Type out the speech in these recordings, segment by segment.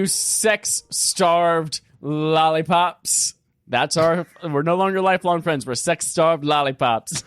sex-starved lollipops. We're no longer lifelong friends. We're sex-starved lollipops.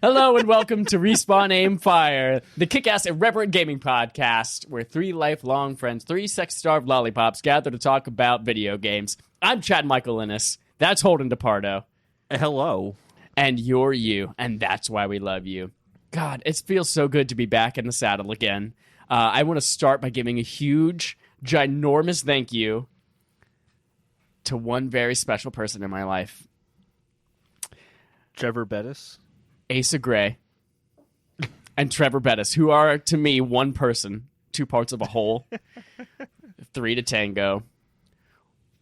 Hello and welcome to Respawn Aim Fire, the kick-ass irreverent gaming podcast where three lifelong friends, three sex-starved lollipops gather to talk about video games. I'm Chad Michael Innes. That's Holden DePardo. Hello. And you're you, and that's why we love you. God, it feels so good to be back in the saddle again. I want to start by giving a huge, ginormous thank you to one very special person in my life. Trevor Bettis? Asa Gray and Trevor Bettis, who are, to me, one person, two parts of a whole, three to tango,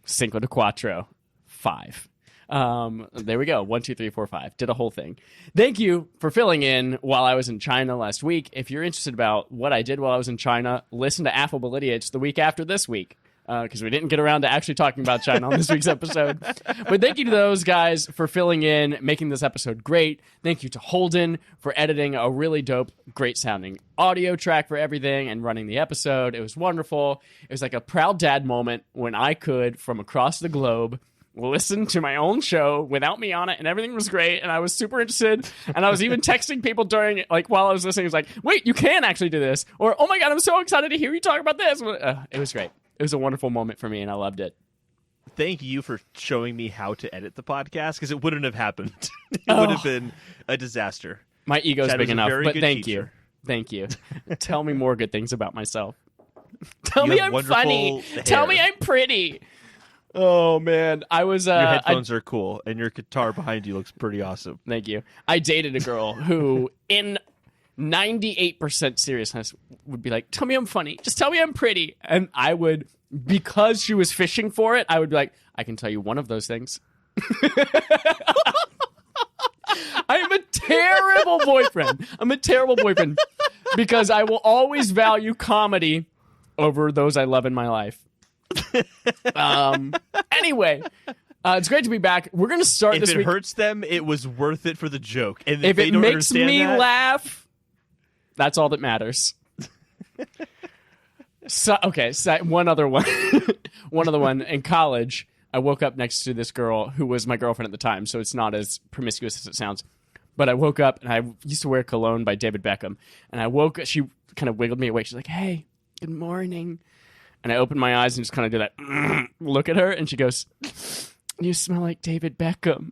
cinco de cuatro, five. There we go. 1, 2, 3, 4, 5. Did a whole thing. Thank you for filling in while I was in China last week. If you're interested about what I did while I was in China, listen to Affable Idiots the week after this week. Because we didn't get around to actually talking about China on this week's episode. But thank you to those guys for filling in, making this episode great. Thank you to Holden for editing a really dope, great-sounding audio track for everything and running the episode. It was wonderful. It was like a proud dad moment when I could, from across the globe, listen to my own show without me on it, and everything was great, and I was super interested, and I was even texting people during it, like, while I was listening. It was like, wait, you can actually do this, or, oh my god, I'm so excited to hear you talk about this. It was great. It was a wonderful moment for me, and I loved it. Thank you for showing me how to edit the podcast, because it wouldn't have happened. It would have been a disaster. My ego's big enough, but thank teacher. you. Thank you. Tell me more good things about myself. Tell me I'm funny. Hair. Tell me I'm pretty. Oh, man. I was... your headphones are cool, and your guitar behind you looks pretty awesome. Thank you. I dated a girl who, in 98% seriousness, would be like, tell me I'm funny. Just tell me I'm pretty. And I would, because she was fishing for it, I would be like, I can tell you one of those things. I am a terrible boyfriend. I'm a terrible boyfriend because I will always value comedy over those I love in my life. Anyway, it's great to be back. We're going to start this week. If it hurts them, it was worth it for the joke. And if they it don't makes me laugh, that's all that matters. So one other one. One other one. In college, I woke up next to this girl who was my girlfriend at the time, so it's not as promiscuous as it sounds. But I woke up, and I used to wear cologne by David Beckham. And I woke up, she kind of wiggled me awake. She's like, hey, good morning. And I opened my eyes and just kind of did that look at her, and she goes, you smell like David Beckham.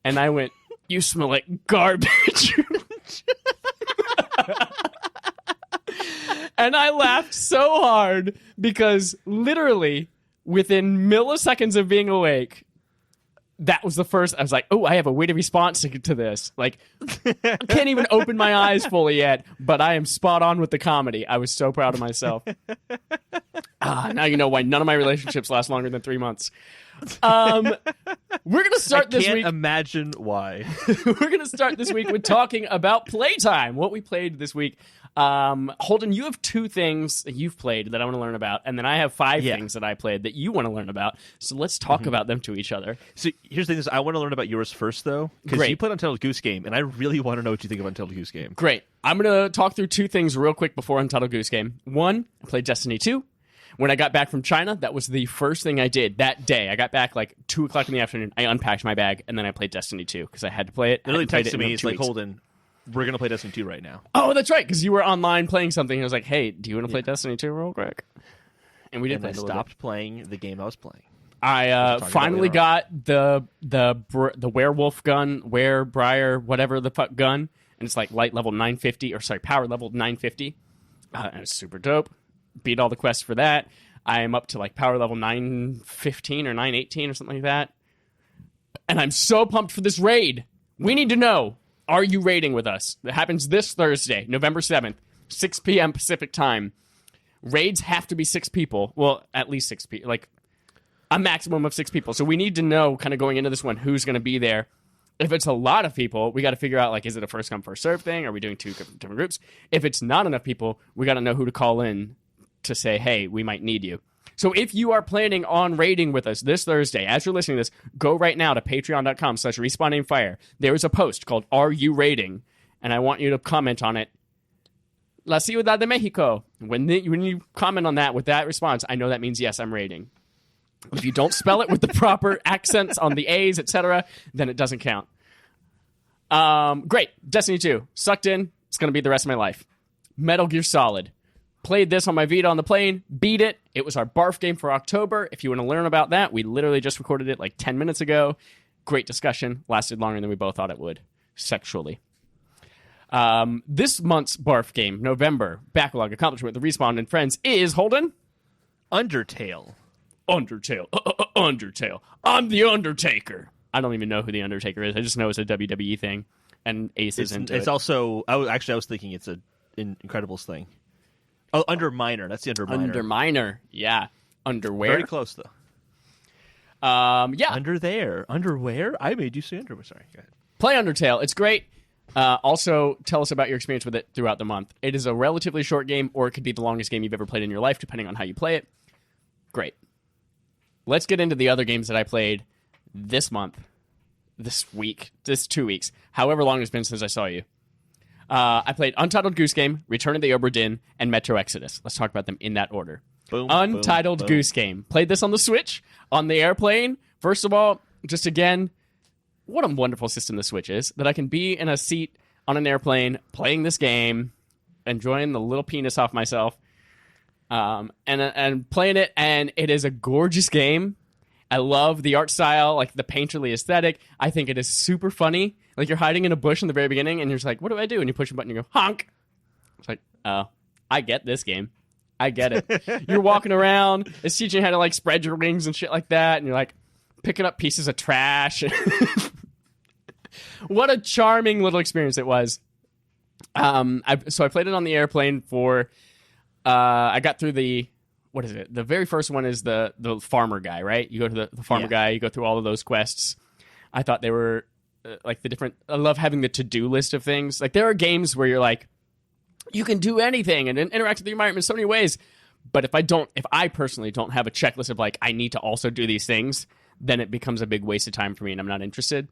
And I went, you smell like garbage. And I laughed so hard because literally within milliseconds of being awake, that was the first, I was like, oh, I have a witty response to this. Like, I can't even open my eyes fully yet, but I am spot on with the comedy. I was so proud of myself. Now you know why none of my relationships last longer than 3 months. We're going to start this week. I can't imagine why. We're going to start this week with talking about playtime, what we played this week. Holden, you have 2 things that you've played that I want to learn about, and then I have 5 things that I played that you want to learn about. So let's talk about them to each other. So here's the thing: I want to learn about yours first, though, because you played Untitled Goose Game, and I really want to know what you think of Untitled Goose Game. Great. I'm going to talk through 2 things real quick before Untitled Goose Game. 1, I played Destiny 2. When I got back from China, that was the first thing I did that day. I got back like 2 o'clock in the afternoon. I unpacked my bag, and then I played Destiny 2 because I had to play it. Literally texted me. It's like, Holden, we're going to play Destiny 2 right now. Oh, that's right, because you were online playing something. And I was like, hey, do you want to play Destiny 2 real quick? And we did. And I stopped playing the game I was playing. I finally got the werewolf gun, werebriar, whatever the fuck gun, and it's like light level 950, or sorry, power level 950. And it's super dope. Beat all the quests for that. I am up to like power level 915 or 918 or something like that. And I'm so pumped for this raid. We need to know, are you raiding with us? It happens this Thursday, November 7th, 6 p.m. Pacific time. Raids have to be 6 people. Well, at least 6 people. Like a maximum of 6 people. So we need to know, kind of going into this one, who's going to be there. If it's a lot of people, we got to figure out, like, is it a first come, first serve thing? Are we doing 2 different groups? If it's not enough people, we got to know who to call in to say, hey, we might need you. So if you are planning on raiding with us this Thursday, as you're listening to this, go right now to patreon.com/respawnaimfire. There is a post called Are You Raiding? And I want you to comment on it. La Ciudad de Mexico. When you comment on that with that response, I know that means yes, I'm rating. If you don't spell it with the proper accents on the A's, etc., then it doesn't count. Great. Destiny 2. Sucked in. It's going to be the rest of my life. Metal Gear Solid. Played this on my Vita on the plane. Beat it. It was our barf game for October. If you want to learn about that, we literally just recorded it like 10 minutes ago. Great discussion. Lasted longer than we both thought it would. Sexually. This month's barf game, November, backlog accomplishment with the Respawn and Friends is, Holden? Undertale. Undertale. I'm the Undertaker. I don't even know who the Undertaker is. I just know it's a WWE thing, and Ace is into it. It's also... I was thinking it's an Incredibles thing. Oh, Underminer. That's the Underminer. Underminer. Yeah. Underwear. Very close, though. Yeah. Under there. Underwear? I made you say underwear. Sorry, go ahead. Play Undertale. It's great. Also, tell us about your experience with it throughout the month. It is a relatively short game, or it could be the longest game you've ever played in your life, depending on how you play it. Great. Let's get into the other games that I played this month, this week, this 2 weeks, however long it's been since I saw you. I played Untitled Goose Game, Return of the Obra Dinn, and Metro Exodus. Let's talk about them in that order. Boom, Untitled boom, Goose Game. Played this on the Switch, on the airplane. First of all, just again, what a wonderful system the Switch is, that I can be in a seat on an airplane playing this game, enjoying the little penis off myself, and playing it, and it is a gorgeous game. I love the art style, like the painterly aesthetic. I think it is super funny. Like, you're hiding in a bush in the very beginning, and you're just like, what do I do? And you push a button, and you go, honk. It's like, oh, I get this game. I get it. You're walking around. It's teaching you how to, like, spread your wings and shit like that, and you're, like, picking up pieces of trash. What a charming little experience it was. So I played it on the airplane for... I got through the... What is it? The very first one is the farmer guy, right? You go to the farmer guy. You go through all of those quests. I thought they were... like the different, I love having the to-do list of things. Like, there are games where you're like, you can do anything and interact with the environment in so many ways. But if I personally don't have a checklist of like, I need to also do these things, then it becomes a big waste of time for me and I'm not interested.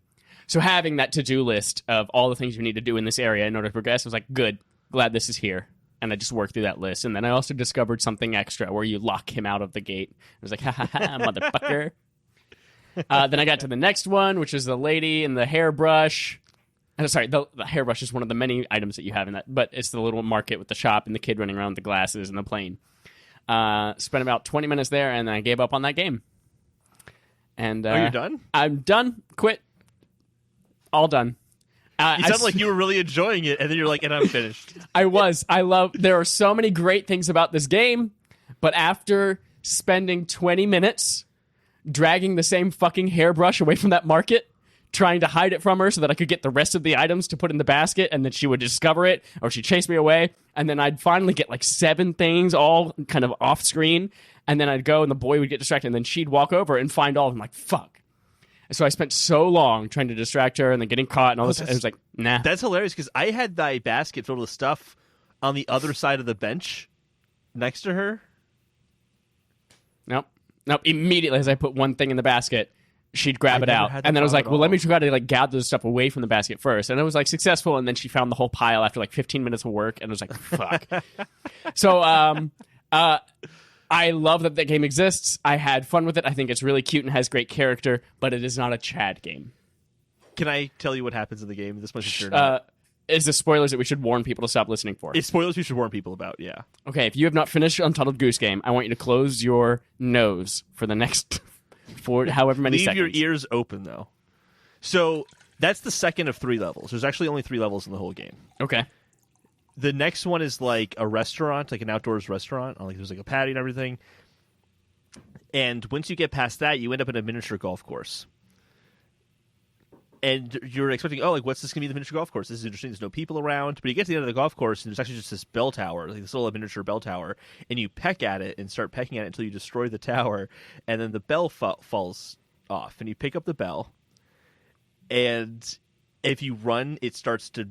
So having that to-do list of all the things you need to do in this area in order to progress, I was like, good, glad this is here. And I just worked through that list. And then I also discovered something extra where you lock him out of the gate. I was like, ha ha ha, motherfucker. Then I got to the next one, which is the lady and the hairbrush. Sorry, the hairbrush is one of the many items that you have in that, but it's the little market with the shop and the kid running around with the glasses and the plane. Spent about 20 minutes there, and then I gave up on that game. And Are you done? I'm done. Quit. All done. You sound like you were really enjoying it, and then you're like, and I'm finished. I was. There are so many great things about this game, but after spending 20 minutes... dragging the same fucking hairbrush away from that market, trying to hide it from her so that I could get the rest of the items to put in the basket, and then she would discover it, or she'd chase me away, and then I'd finally get like 7 things all kind of off screen, and then I'd go and the boy would get distracted, and then she'd walk over and find all of them. Like, fuck. And so I spent so long trying to distract her and then getting caught and all this. It was like, nah. That's hilarious, because I had my basket filled with stuff on the other side of the bench next to her. Nope. Immediately as I put one thing in the basket, she'd grab it out. And then I was like, well, let me try to like gather the stuff away from the basket first. And it was like successful. And then she found the whole pile after like 15 minutes of work. And I was like, fuck. So I love that game exists. I had fun with it. I think it's really cute and has great character, but it is not a Chad game. Can I tell you what happens in the game? This much is sure not. Is the spoilers that we should warn people to stop listening for? It's spoilers we should warn people about, yeah. Okay, if you have not finished Untitled Goose Game, I want you to close your nose for the next however many seconds. Leave your ears open, though. So, that's the second of 3 levels. There's actually only 3 levels in the whole game. Okay. The next one is like a restaurant, like an outdoors restaurant. Like there's like a patio and everything. And once you get past that, you end up in a miniature golf course. And you're expecting, oh, like, what's this going to be the miniature golf course? This is interesting. There's no people around. But you get to the end of the golf course, and there's actually just this bell tower, like this little miniature bell tower. And you peck at it and start pecking at it until you destroy the tower. And then the bell falls off. And you pick up the bell. And if you run, it starts to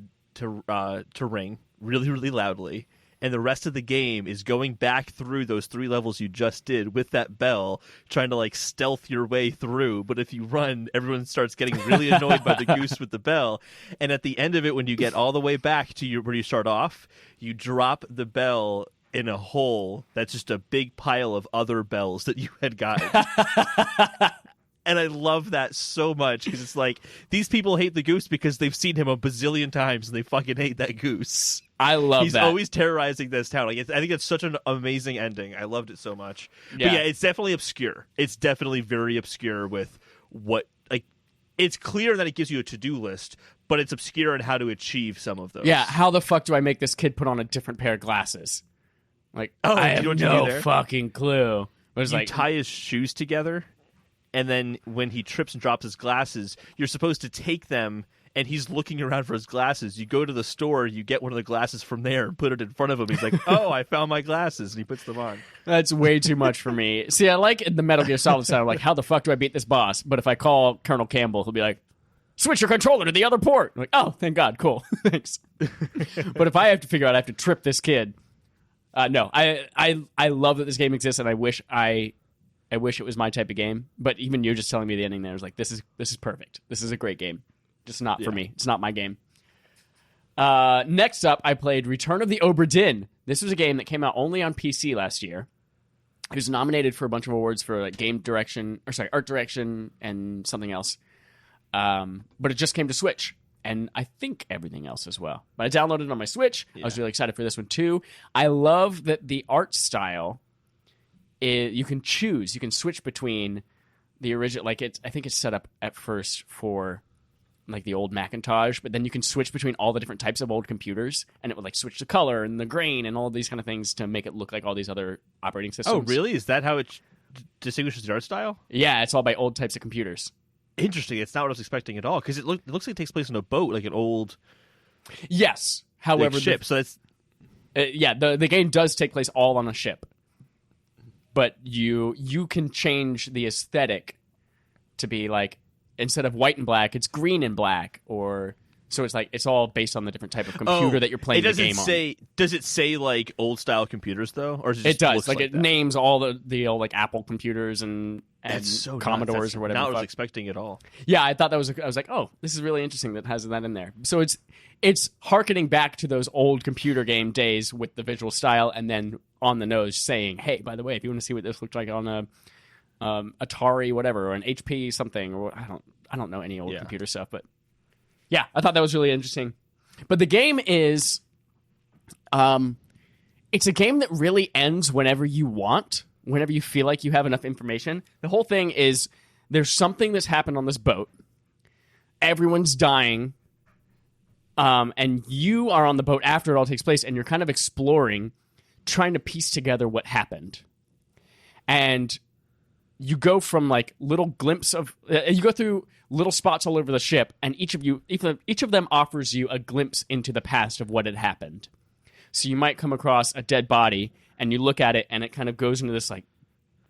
ring really, really loudly. And the rest of the game is going back through those 3 levels you just did with that bell, trying to like stealth your way through. But if you run, everyone starts getting really annoyed by the goose with the bell. And at the end of it, when you get all the way back to where you start off, you drop the bell in a hole that's just a big pile of other bells that you had gotten. And I love that so much because it's like these people hate the Goose because they've seen him a bazillion times and they fucking hate that Goose. I love He's that. always terrorizing this town. Like I think it's such an amazing ending. I loved it so much. Yeah. But yeah, it's definitely obscure. It's definitely very obscure with what like. It's clear that it gives you a to-do list, but it's obscure in how to achieve some of those. Yeah, how the fuck do I make this kid put on a different pair of glasses? Like, I have no fucking clue. It was you like tie his shoes together, and then when he trips and drops his glasses, you're supposed to take them, and he's looking around for his glasses. You go to the store, you get one of the glasses from there, and put it in front of him. He's like, oh, I found my glasses, and he puts them on. That's way too much for me. See, I like in the Metal Gear Solid style, like, how the fuck do I beat this boss? But if I call Colonel Campbell, he'll be like, switch your controller to the other port. I'm like, oh, thank God, cool, thanks. But if I have to figure out I have to trip this kid, no, I love that this game exists, and I wish it was my type of game. But even you just telling me the ending there was like, this is perfect. This is a great game. Just not for me. It's not my game. Next up, I played Return of the Obra Dinn. This was a game that came out only on PC last year. It was nominated for a bunch of awards for like art direction, and something else. But it just came to Switch, and I think everything else as well. But I downloaded it on my Switch. Yeah. I was really excited for this one too. I love that the art style you can choose. You can switch between the original. Like I think it's set up at first for like the old Macintosh, but then you can switch between all the different types of old computers, and it would like switch the color and the grain and all of these kind of things to make it look like all these other operating systems. Oh, really? Is that how it distinguishes the art style? Yeah, it's all by old types of computers. Interesting. It's not what I was expecting at all, because it looks like it takes place on a boat, like an old yes. However, ship. So that's the game does take place all on a ship, but you can change the aesthetic to be like, instead of white and black, it's green and black, or so it's like it's all based on the different type of computer that you're playing the game on. Does it say like old style computers though, or is it? It does. Like it names all the old like Apple computers and so Commodores or whatever. Not what I was expecting at all. Yeah, I thought I was like, oh, this is really interesting that has that in there. So it's harkening back to those old computer game days with the visual style, and then on the nose saying, hey, by the way, if you want to see what this looked like on a Atari whatever, or an HP something, or I don't know any old computer stuff, but yeah, I thought that was really interesting. But the game is it's a game that really ends whenever you want, whenever you feel like you have enough information. The whole thing is there's something that's happened on this boat, everyone's dying, and you are on the boat after it all takes place, and you're kind of exploring, trying to piece together what happened. And you go from like little glimpse of you go through little spots all over the ship, and each of them offers you a glimpse into the past of what had happened. So you might come across a dead body, and you look at it, and it kind of goes into this like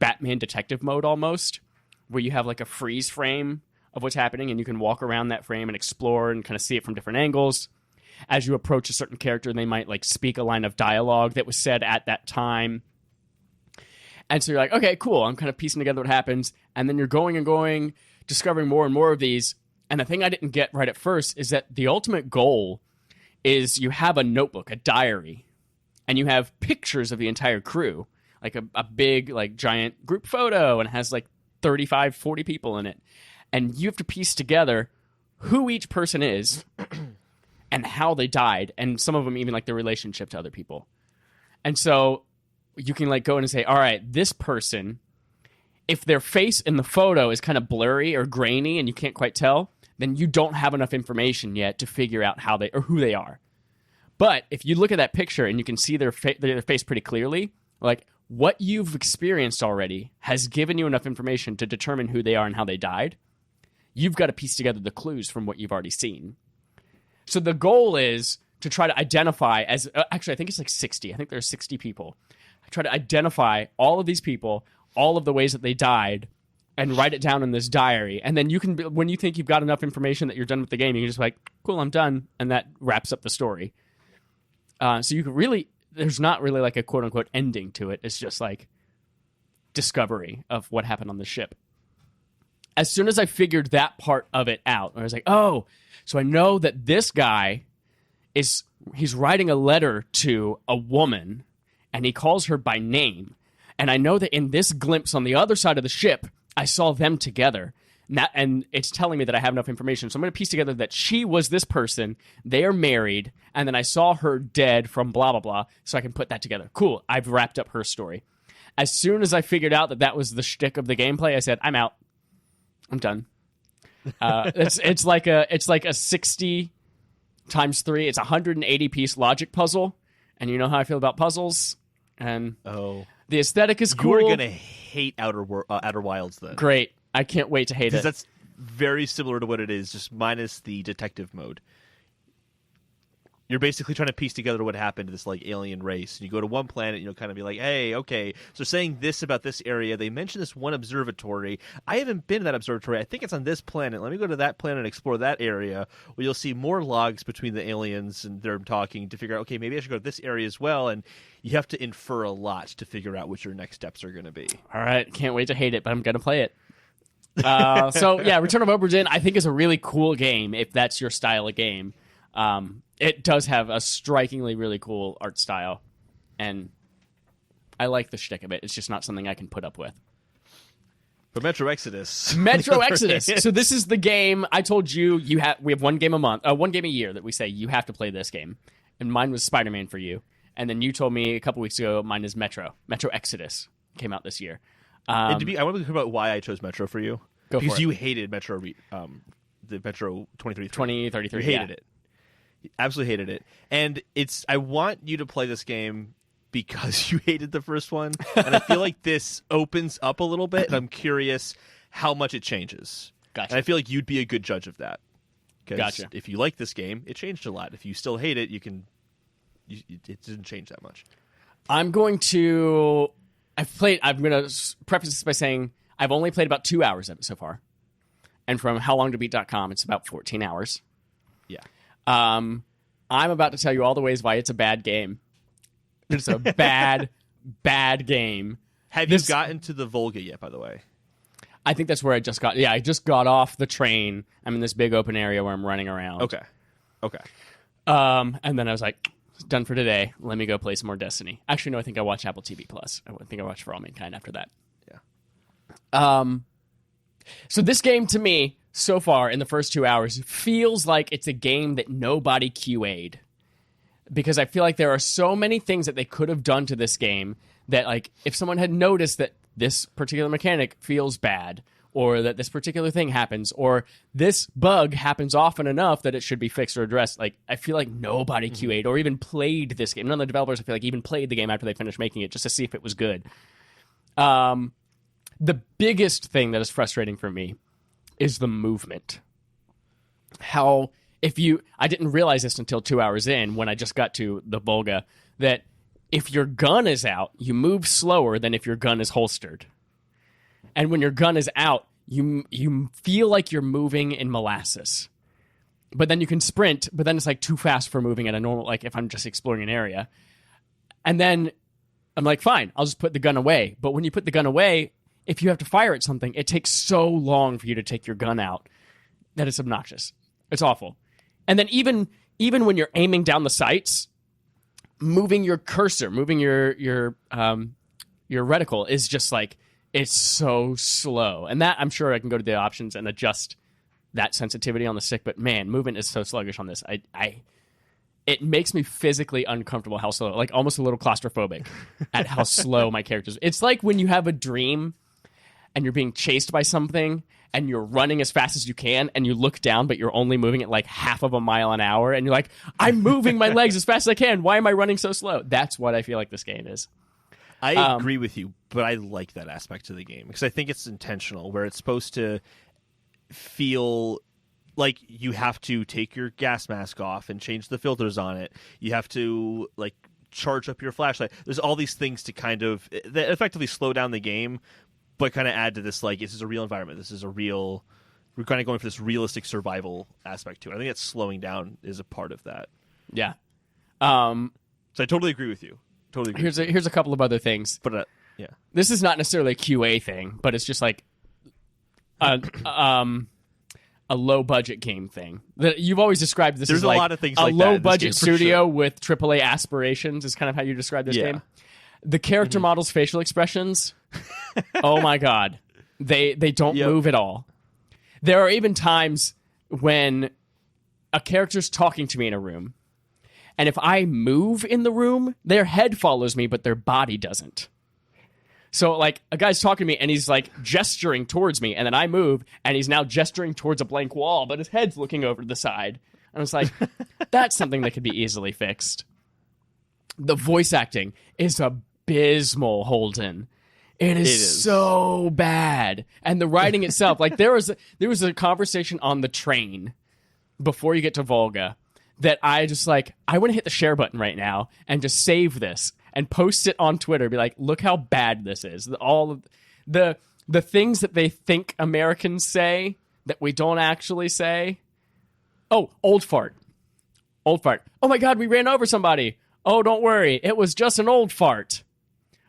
Batman detective mode almost, where you have like a freeze frame of what's happening, and you can walk around that frame and explore and kind of see it from different angles. As you approach a certain character, they might like speak a line of dialogue that was said at that time. And so you're like, okay, cool. I'm kind of piecing together what happens. And then you're going and going, discovering more and more of these. And the thing I didn't get right at first is that the ultimate goal is you have a notebook, a diary, and you have pictures of the entire crew, like a big, like giant group photo, and it has like 35, 40 people in it. And you have to piece together who each person is and how they died, and some of them even like their relationship to other people. And so you can like go in and say, all right, this person, if their face in the photo is kind of blurry or grainy and you can't quite tell, then you don't have enough information yet to figure out how they or who they are. But if you look at that picture and you can see their face pretty clearly, like what you've experienced already has given you enough information to determine who they are and how they died. You've got to piece together the clues from what you've already seen. So the goal is to try to identify actually, I think it's like 60. I think there are 60 people. Try to identify all of these people, all of the ways that they died, and write it down in this diary. And then you can, when you think you've got enough information that you're done with the game, you can just be like, cool, I'm done. And that wraps up the story. So you can really, there's not really like a quote unquote ending to it. It's just like discovery of what happened on the ship. As soon as I figured that part of it out, I was like, oh, so I know that this guy he's writing a letter to a woman and he calls her by name. And I know that in this glimpse on the other side of the ship, I saw them together. And it's telling me that I have enough information. So I'm going to piece together that she was this person, they are married, and then I saw her dead from blah, blah, blah, so I can put that together. Cool, I've wrapped up her story. As soon as I figured out that that was the shtick of the gameplay, I said, I'm out. I'm done. It's like a 60 times 3. It's a 180-piece logic puzzle, and you know how I feel about puzzles. And the aesthetic is cool. You're going to hate Outer Wilds then. Great. I can't wait to hate it. That's very similar to what it is, just minus the detective mode. You're basically trying to piece together what happened to this like alien race. And you go to one planet, and you'll kind of be like, hey, okay, so saying this about this area. They mentioned this one observatory. I haven't been to that observatory. I think it's on this planet. Let me go to that planet and explore that area, where you'll see more logs between the aliens and they're talking to figure out, okay, maybe I should go to this area as well. And you have to infer a lot to figure out what your next steps are going to be. All right, can't wait to hate it, but I'm going to play it. So yeah, Return of Obra Dinn I think is a really cool game if that's your style of game. It does have a strikingly really cool art style, and I like the shtick of it. It's just not something I can put up with. But Metro Exodus. So this is the game I told you we have one game a year that we say you have to play this game, and mine was Spider-Man for you, and then you told me a couple weeks ago mine is Metro Exodus came out this year. I want to talk about why I chose Metro for you. Because you hated Metro, the Metro 2033. You hated it. You absolutely hated it. And I want you to play this game because you hated the first one. And I feel like this opens up a little bit, and I'm curious how much it changes. Gotcha. And I feel like you'd be a good judge of that. Gotcha. If you like this game, it changed a lot. If you still hate it, it didn't change that much. I'm going to preface this by saying I've only played about 2 hours of it so far. And from howlongtobeat.com, it's about 14 hours. Yeah. I'm about to tell you all the ways why it's a bad game. It's a bad game. Have you gotten to the Volga yet, by the way? I think that's where I just got. Yeah, I just got off the train. I'm in this big open area where I'm running around. Okay. And then I was like, done for today. Let me go play some more Destiny. Actually, no, I think I watched Apple TV Plus. I think I watched For All Mankind after that. Yeah. So this game to me, so far in the first 2 hours, feels like it's a game that nobody QA'd. Because I feel like there are so many things that they could have done to this game that, like, if someone had noticed that this particular mechanic feels bad, or that this particular thing happens, or this bug happens often enough that it should be fixed or addressed. Like, I feel like nobody QA'd or even played this game. None of the developers, I feel like, even played the game after they finished making it just to see if it was good. The biggest thing that is frustrating for me is the movement. I didn't realize this until 2 hours in when I just got to the Volga, that if your gun is out, you move slower than if your gun is holstered. And when your gun is out, you feel like you're moving in molasses. But then you can sprint, but then it's like too fast for moving at a normal, like if I'm just exploring an area. And then I'm like, fine, I'll just put the gun away. But when you put the gun away, if you have to fire at something, it takes so long for you to take your gun out that it's obnoxious. It's awful. And then even when you're aiming down the sights, moving your cursor, moving your reticle is just like, it's so slow. And that, I'm sure I can go to the options and adjust that sensitivity on the stick, but man, movement is so sluggish on this. It makes me physically uncomfortable how slow, like almost a little claustrophobic at how slow my characters. It's like when you have a dream and you're being chased by something and you're running as fast as you can and you look down, but you're only moving at like half of a mile an hour and you're like, I'm moving my legs as fast as I can. Why am I running so slow? That's what I feel like this game is. I agree with you, but I like that aspect of the game because I think it's intentional, where it's supposed to feel like you have to take your gas mask off and change the filters on it. You have to like charge up your flashlight. There's all these things to kind of that effectively slow down the game, but kind of add to this, like, this is a real environment. We're kind of going for this realistic survival aspect to it. I think that slowing down is a part of that. Yeah. So I totally agree with you. Here's a couple of other things. But yeah, this is not necessarily a QA thing, but it's just like a low budget game thing. That you've always described this as like a lot of things a like low that budget studio with AAA aspirations is kind of how you describe this game. The character models' facial expressions, oh my god. They don't move at all. There are even times when a character's talking to me in a room, and if I move in the room, their head follows me, but their body doesn't. So, like, a guy's talking to me, and he's, like, gesturing towards me, and then I move, and he's now gesturing towards a blank wall, but his head's looking over to the side. And I was like, that's something that could be easily fixed. The voice acting is abysmal, Holden. It is so bad. And the writing itself, like, there was a conversation on the train before you get to Volga that I just, like, I want to hit the share button right now and just save this and post it on Twitter, be like, look how bad this is. All of the things that they think Americans say that we don't actually say. Oh, old fart. Old fart. Oh my God, we ran over somebody. Oh, don't worry. It was just an old fart.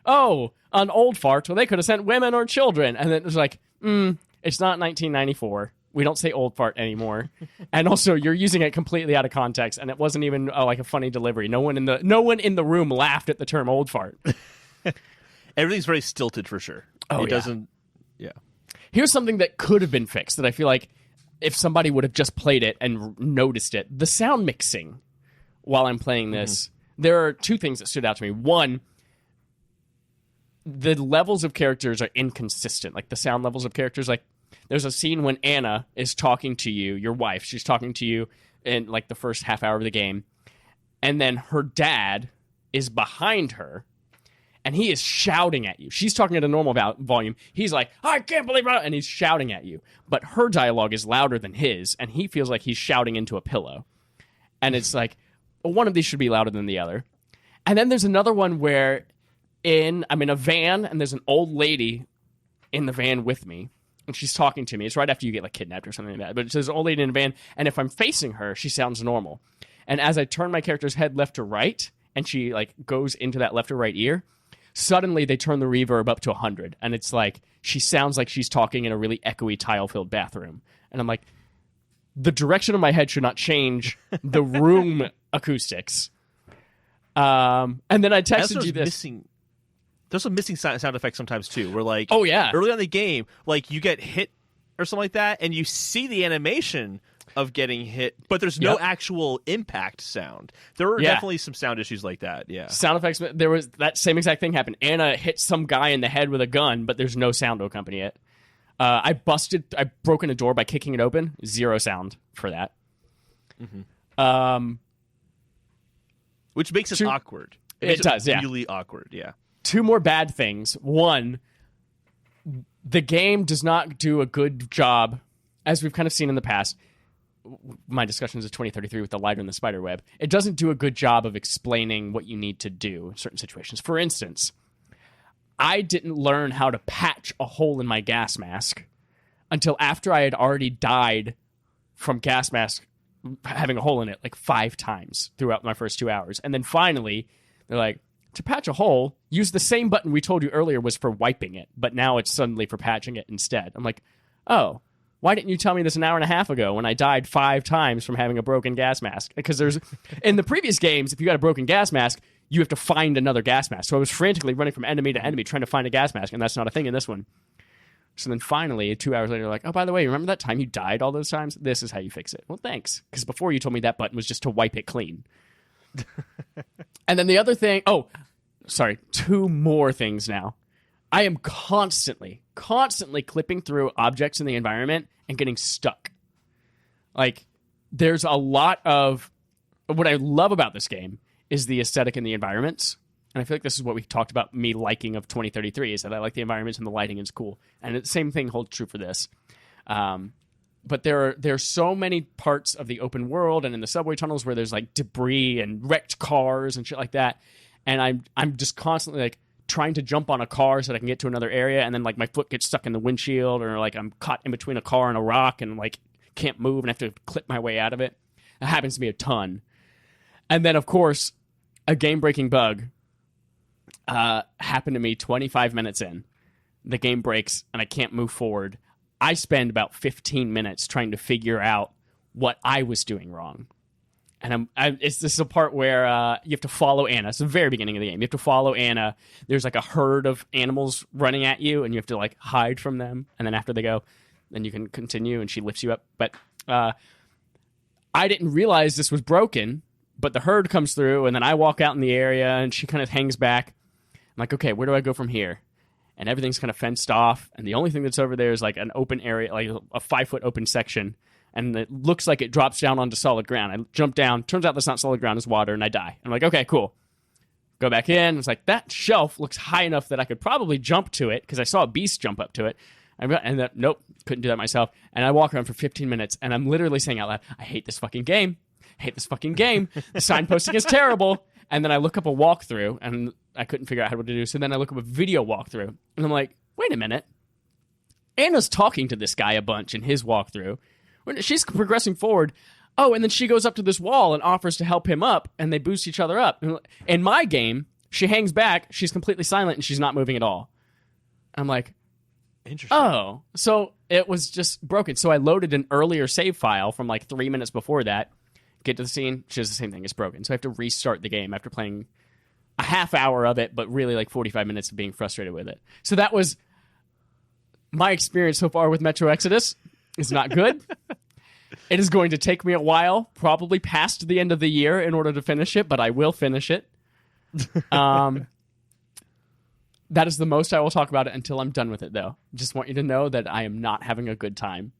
Oh, an old fart. Well, they could have sent women or children. And then it was like, it's not 1994. We don't say old fart anymore. And also, you're using it completely out of context, and it wasn't even like a funny delivery. No one in the room laughed at the term old fart. Everything's very stilted for sure. Oh, it doesn't. Yeah. Here's something that could have been fixed that I feel like if somebody would have just played it and noticed it. The sound mixing while I'm playing this. There are two things that stood out to me. One, the levels of characters are inconsistent. Like the sound levels of characters, like there's a scene when Anna is talking to you, your wife. She's talking to you in like the first half hour of the game. And then her dad is behind her and he is shouting at you. She's talking at a normal volume. He's like, I can't believe it. And he's shouting at you. But her dialogue is louder than his. And he feels like he's shouting into a pillow. And it's like, well, one of these should be louder than the other. And then there's another one where I'm in a van and there's an old lady in the van with me. And she's talking to me. It's right after you get like kidnapped or something like that. But there's an old lady in a van. And if I'm facing her, she sounds normal. And as I turn my character's head left to right, and she like goes into that left or right ear, suddenly they turn the reverb up to 100. And it's like, she sounds like she's talking in a really echoey, tile-filled bathroom. And I'm like, the direction of my head should not change the room acoustics. And then I texted you this. There's some missing sound effects sometimes too. Where like, oh yeah, early on in the game, like you get hit or something like that, and you see the animation of getting hit, but there's no actual impact sound. There were definitely some sound issues like that. Yeah, sound effects. There was that same exact thing happened. Anna hit some guy in the head with a gun, but there's no sound to accompany it. I broke in a door by kicking it open. Zero sound for that. Which makes it awkward. It does, really awkward, yeah. Two more bad things. One, the game does not do a good job, as we've kind of seen in the past. My discussions of 2033 with the lighter and the spider web. It doesn't do a good job of explaining what you need to do in certain situations. For instance, I didn't learn how to patch a hole in my gas mask until after I had already died from gas mask having a hole in it like 5 times throughout my first 2 hours. And then finally, they're like, to patch a hole, use the same button we told you earlier was for wiping it, but now it's suddenly for patching it instead. I'm like, oh, why didn't you tell me this an hour and a half ago when I died 5 times from having a broken gas mask? Because there's in the previous games, if you got a broken gas mask, you have to find another gas mask. So I was frantically running from enemy to enemy trying to find a gas mask, and that's not a thing in this one. So then finally, 2 hours later, like, oh, by the way, remember that time you died all those times? This is how you fix it. Well, thanks. Because before you told me that button was just to wipe it clean. And then the other thing, 2 more things now. I am constantly clipping through objects in the environment and getting stuck. Like, there's a lot of... What I love about this game is the aesthetic and the environments. And I feel like this is what we talked about me liking of 2033, is that I like the environments and the lighting is cool. And the same thing holds true for this. But there are so many parts of the open world and in the subway tunnels where there's like debris and wrecked cars and shit like that. And I'm just constantly like trying to jump on a car so that I can get to another area, and then like my foot gets stuck in the windshield, or like I'm caught in between a car and a rock and like can't move and have to clip my way out of it. That happens to me a ton. And then of course, a game-breaking bug happened to me 25 minutes in. The game breaks and I can't move forward. I spend about 15 minutes trying to figure out what I was doing wrong. And this is a part where you have to follow Anna. It's the very beginning of the game. You have to follow Anna. There's like a herd of animals running at you, and you have to like hide from them. And then after they go, then you can continue, and she lifts you up. But I didn't realize this was broken. But the herd comes through, and then I walk out in the area, and she kind of hangs back. I'm like, okay, where do I go from here? And everything's kind of fenced off, and the only thing that's over there is like an open area, like a 5-foot open section. And it looks like it drops down onto solid ground. I jump down. Turns out that's not solid ground. It's water, and I die. I'm like, okay, cool. Go back in. It's like, that shelf looks high enough that I could probably jump to it because I saw a beast jump up to it. Nope, couldn't do that myself. And I walk around for 15 minutes, and I'm literally saying out loud, I hate this fucking game. I hate this fucking game. The signposting is terrible. And then I look up a walkthrough, and I couldn't figure out what to do. So then I look up a video walkthrough, and I'm like, wait a minute. Anna's talking to this guy a bunch in his walkthrough. She's progressing forward. Oh, and then she goes up to this wall and offers to help him up, and they boost each other up. In my game, she hangs back, she's completely silent, and she's not moving at all. I'm like, interesting. Oh, so it was just broken. So I loaded an earlier save file from like 3 minutes before that, get to the scene, she does the same thing, it's broken. So I have to restart the game after playing a half hour of it, but really like 45 minutes of being frustrated with it. So that was my experience so far with Metro Exodus. It's not good. It is going to take me a while, probably past the end of the year, in order to finish it, but I will finish it. That is the most I will talk about it until I'm done with it, though. Just want you to know that I am not having a good time.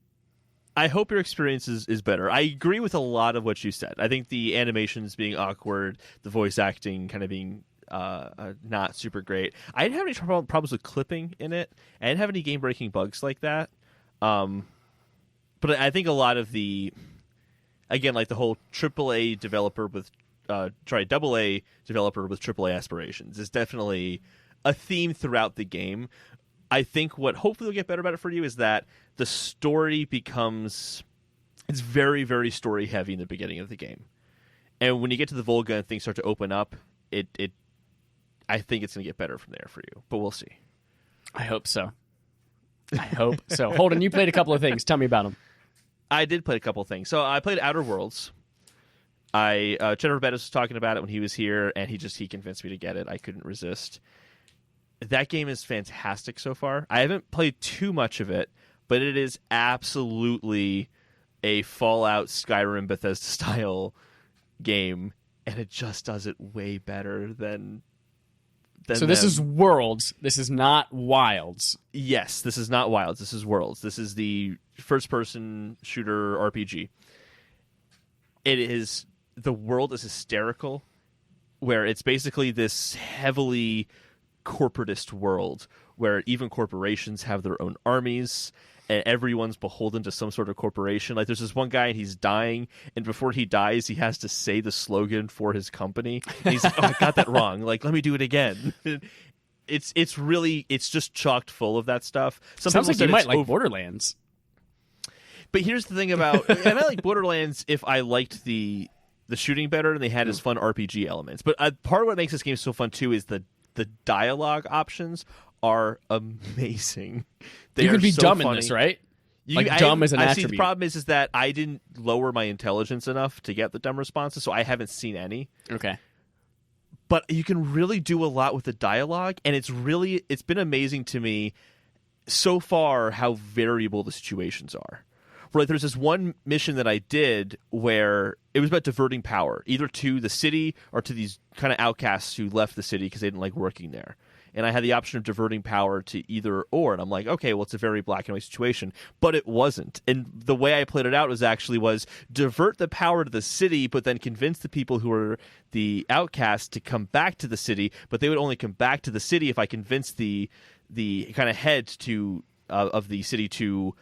I hope your experience is better. I agree with a lot of what you said. I think the animations being awkward, the voice acting kind of being not super great. I didn't have any problems with clipping in it. I didn't have any game-breaking bugs like that. But I think a lot of the, again, like the whole AAA developer with, AA developer with AAA aspirations is definitely a theme throughout the game. I think what hopefully will get better about it for you is that the story becomes, it's very, very story heavy in the beginning of the game. And when you get to the Volga and things start to open up, I think it's going to get better from there for you, but we'll see. I hope so. Holden, you played a couple of things. Tell me about them. I did play a couple of things. So I played Outer Worlds. Jennifer Bettis was talking about it when he was here, and he convinced me to get it. I couldn't resist. That game is fantastic so far. I haven't played too much of it, but it is absolutely a Fallout, Skyrim, Bethesda style game, and it just does it way better than so this is Worlds. This is not Wilds. Yes, this is not Wilds. This is Worlds. This is the first-person shooter RPG. The world is hysterical, where it's basically this heavily corporatist world where even corporations have their own armies and everyone's beholden to some sort of corporation. Like, there's this one guy and he's dying, and before he dies he has to say the slogan for his company, and he's like, oh, I got that wrong, like, let me do it again. It's just chocked full of that stuff. Sounds like you might like Borderlands. But here's the thing about, and I like Borderlands if I liked the shooting better and they had as fun RPG elements. But part of what makes this game so fun too is the dialogue options are amazing. You can be so dumb funny in this, right? Dumb is an attribute. The problem is that I didn't lower my intelligence enough to get the dumb responses, so I haven't seen any. Okay. But you can really do a lot with the dialogue, and it's been amazing to me so far how variable the situations are. Right, there's this one mission that I did where it was about diverting power, either to the city or to these kind of outcasts who left the city because they didn't like working there. And I had the option of diverting power to either or, and I'm like, okay, well, it's a very black and white situation, but it wasn't. And the way I played it out was divert the power to the city, but then convince the people who are the outcasts to come back to the city, but they would only come back to the city if I convinced the kind of head of the city to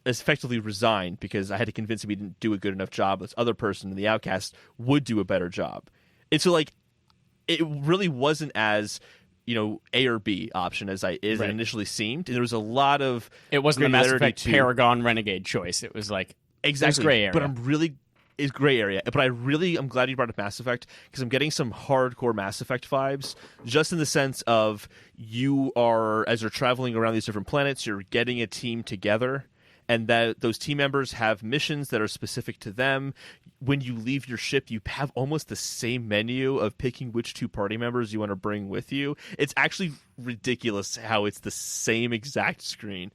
effectively resigned, because I had to convince him he didn't do a good enough job. This other person in the outcast would do a better job. And so, like, it really wasn't as, A or B option as it initially seemed. And there was a lot of it wasn't a Mass Effect Paragon Renegade choice. It was like exactly gray area. But it's gray area. But I'm glad you brought up Mass Effect, because I'm getting some hardcore Mass Effect vibes, just in the sense of you are, as you're traveling around these different planets, you're getting a team together. And that those team members have missions that are specific to them. when you leave your ship, you have almost the same menu of picking which 2 party members you want to bring with you. It's actually ridiculous how it's the same exact screen.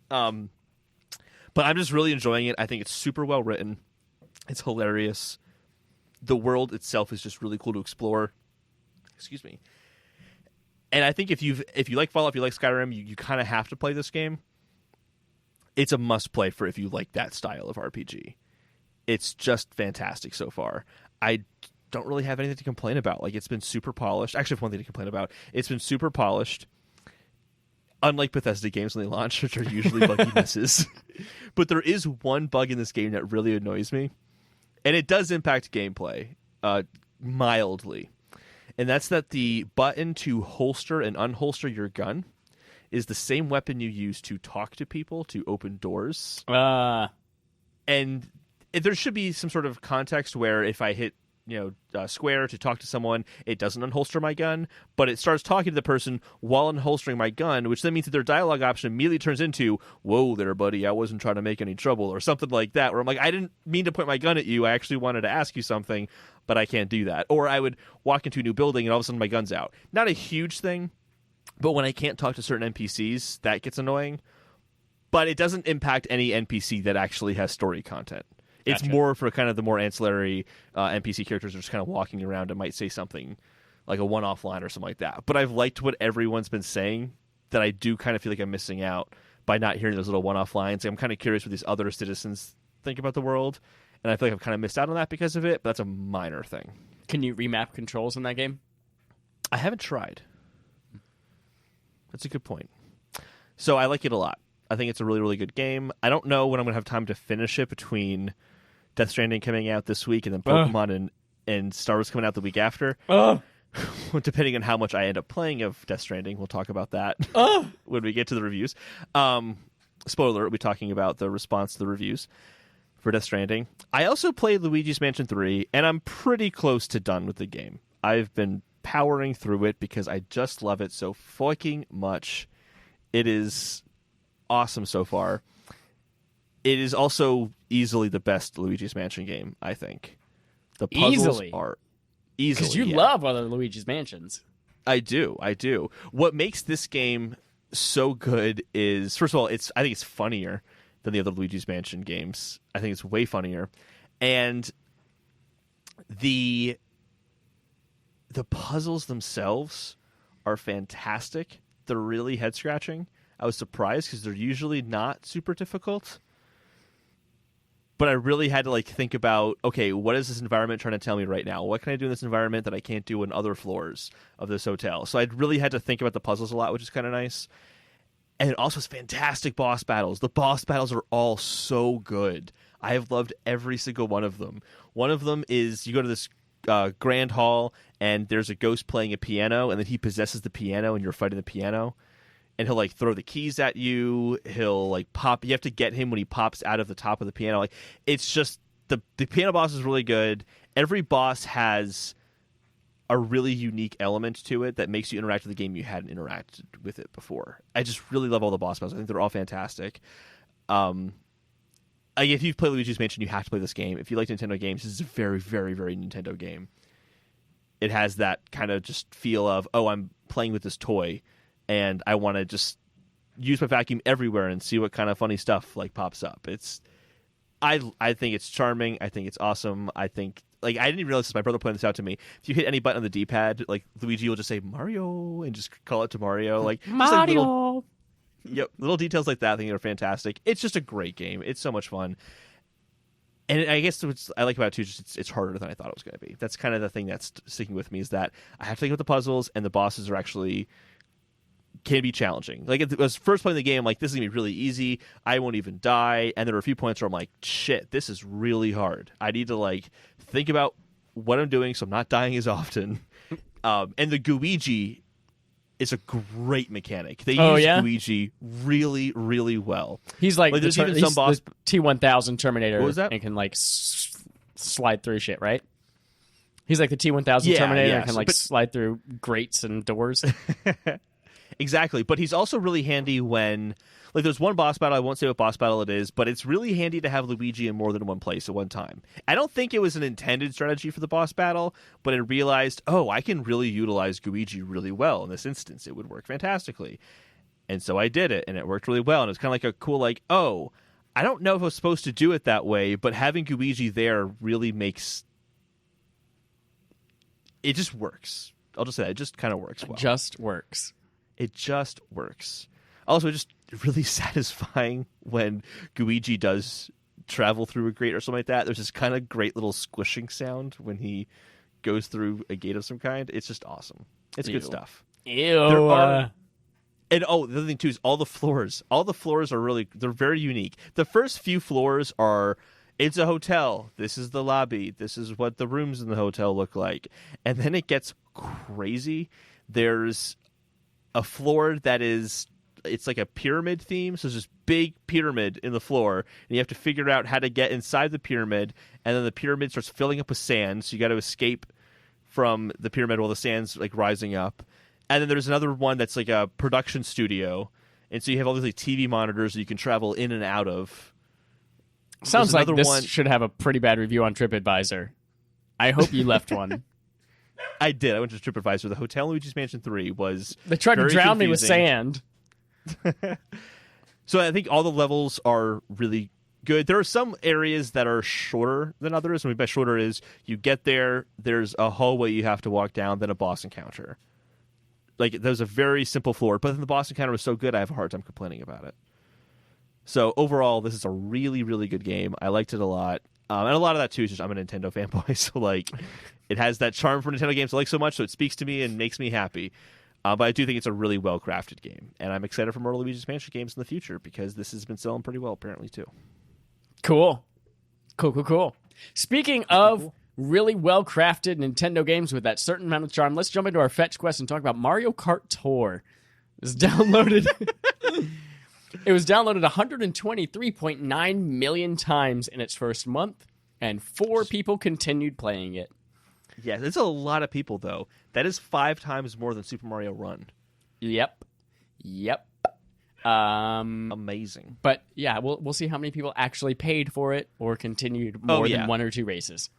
But I'm just really enjoying it. I think it's super well written. It's hilarious. The world itself is just really cool to explore. Excuse me. And I think if you like Fallout, if you like Skyrim, you kind of have to play this game. It's a must play for if you like that style of RPG. It's just fantastic so far. I don't really have anything to complain about. Like, it's been super polished. Actually, I have one thing to complain about. It's been super polished. Unlike Bethesda games when they launch, which are usually buggy misses. But there is one bug in this game that really annoys me. And it does impact gameplay mildly. And that's that the button to holster and unholster your gun is the same weapon you use to talk to people, to open doors. And there should be some sort of context where if I hit square to talk to someone, it doesn't unholster my gun, but it starts talking to the person while unholstering my gun, which then means that their dialogue option immediately turns into, "Whoa there, buddy, I wasn't trying to make any trouble," or something like that, where I'm like, I didn't mean to point my gun at you, I actually wanted to ask you something, but I can't do that. Or I would walk into a new building and all of a sudden my gun's out. Not a huge thing, but when I can't talk to certain NPCs, that gets annoying. But it doesn't impact any NPC that actually has story content. It's Gotcha. more for kind of the more ancillary NPC characters that are just kind of walking around and might say something like a one-off line or something like that. But I've liked what everyone's been saying, that I do kind of feel like I'm missing out by not hearing those little one-off lines. I'm kind of curious what these other citizens think about the world, and I feel like I've kind of missed out on that because of it, but that's a minor thing. Can you remap controls in that game? I haven't tried. That's a good point. So I like it a lot. I think it's a really, really good game. I don't know when I'm going to have time to finish it between Death Stranding coming out this week and then Pokemon and Star Wars coming out the week after. Depending on how much I end up playing of Death Stranding, we'll talk about that when we get to the reviews. Spoiler, we'll be talking about the response to the reviews for Death Stranding. I also played Luigi's Mansion 3, and I'm pretty close to done with the game. I've been powering through it because I just love it so fucking much. It is awesome so far. It is also easily the best Luigi's Mansion game, I think. The puzzles are easily. Because you love other Luigi's Mansions. I do. What makes this game so good is, first of all, I think it's funnier than the other Luigi's Mansion games. I think it's way funnier. And the puzzles themselves are fantastic. They're really head-scratching. I was surprised because they're usually not super difficult. But I really had to think about, okay, what is this environment trying to tell me right now? What can I do in this environment that I can't do in other floors of this hotel? So I really had to think about the puzzles a lot, which is kind of nice. And it also has fantastic boss battles. The boss battles are all so good. I have loved every single one of them. One of them is you go to this grand hall, and there's a ghost playing a piano, and then he possesses the piano, and you're fighting the piano. And he'll throw the keys at you. He'll pop. You have to get him when he pops out of the top of the piano. It's just the piano boss is really good. Every boss has a really unique element to it that makes you interact with the game you hadn't interacted with it before. I just really love all the boss battles. I think they're all fantastic. If you've played Luigi's Mansion, you have to play this game. If you like Nintendo games, this is a very, very, very Nintendo game. It has that kind of just feel of, oh, I'm playing with this toy, and I want to just use my vacuum everywhere and see what kind of funny stuff pops up. I think it's charming. I think it's awesome. I think I didn't even realize this. My brother pointed this out to me. If you hit any button on the D-pad, Luigi will just say Mario and just call it to Mario. Mario. Little details like that I think are fantastic. It's just a great game. It's so much fun. And I guess what I like about it too, just it's harder than I thought it was going to be. That's kind of the thing that's sticking with me, is that I have to think about the puzzles, and the bosses are actually can be challenging. If I was first playing the game, I'm like, this is going to be really easy. I won't even die. And there are a few points where I'm like, shit, this is really hard. I need to think about what I'm doing so I'm not dying as often. And the Luigi is a great mechanic. They use Luigi really, really well. He's there's even some boss T-1000 Terminator. What was that? And can slide through shit, right? He's like the T-1000 Terminator and can slide through grates and doors. exactly. But he's also really handy when, like, there's one boss battle. I won't say what boss battle it is, but it's really handy to have Luigi in more than one place at one time. I don't think it was an intended strategy for the boss battle, but I realized, I can really utilize Luigi really well in this instance. It would work fantastically. And so I did it, and it worked really well. And it's kind of like a cool, like, I don't know if I was supposed to do it that way, but having Luigi there really makes... It just works. I'll just say that. It just kind of works well. It just works. It just works. Also, just really satisfying when Luigi does travel through a gate or something like that. There's this kind of great little squishing sound when he goes through a gate of some kind. It's just awesome. It's good stuff. Ew. And the other thing too is all the floors are they're very unique. The first few floors are, it's a hotel. This is the lobby. This is what the rooms in the hotel look like. And then it gets crazy. There's a floor that is, it's like a pyramid theme. So there's this big pyramid in the floor, and you have to figure out how to get inside the pyramid. And then the pyramid starts filling up with sand. So you got to escape from the pyramid while the sand's like rising up. And then there's another one that's like a production studio. And so you have all these like TV monitors that you can travel in and out of. Sounds like this should have a pretty bad review on TripAdvisor. I hope you left one. I did. I went to TripAdvisor. The Hotel in Luigi's Mansion 3 was They tried to drown me with sand. So I think all the levels are really good. There are some areas that are shorter than others. And by shorter is you get there, there's a hallway you have to walk down, then a boss encounter. Like, there's a very simple floor, but then the boss encounter was so good, I have a hard time complaining about it. So overall, this is a really, really good game. I liked it a lot. And a lot of that, too, is just I'm a Nintendo fanboy, so, like, it has that charm for Nintendo games I like so much, so it speaks to me and makes me happy. But I do think it's a really well-crafted game, and I'm excited for more Luigi's Mansion games in the future, because this has been selling pretty well, apparently, too. Cool. Speaking of really well-crafted Nintendo games with that certain amount of charm, let's jump into our Fetch Quest and talk about Mario Kart Tour. It was downloaded... It was downloaded 123.9 million times in its first month, and 4 people continued playing it. Yeah, that's a lot of people, though. That is 5 times more than Super Mario Run. Yep. Amazing. But yeah, we'll see how many people actually paid for it or continued more than 1 or 2 races.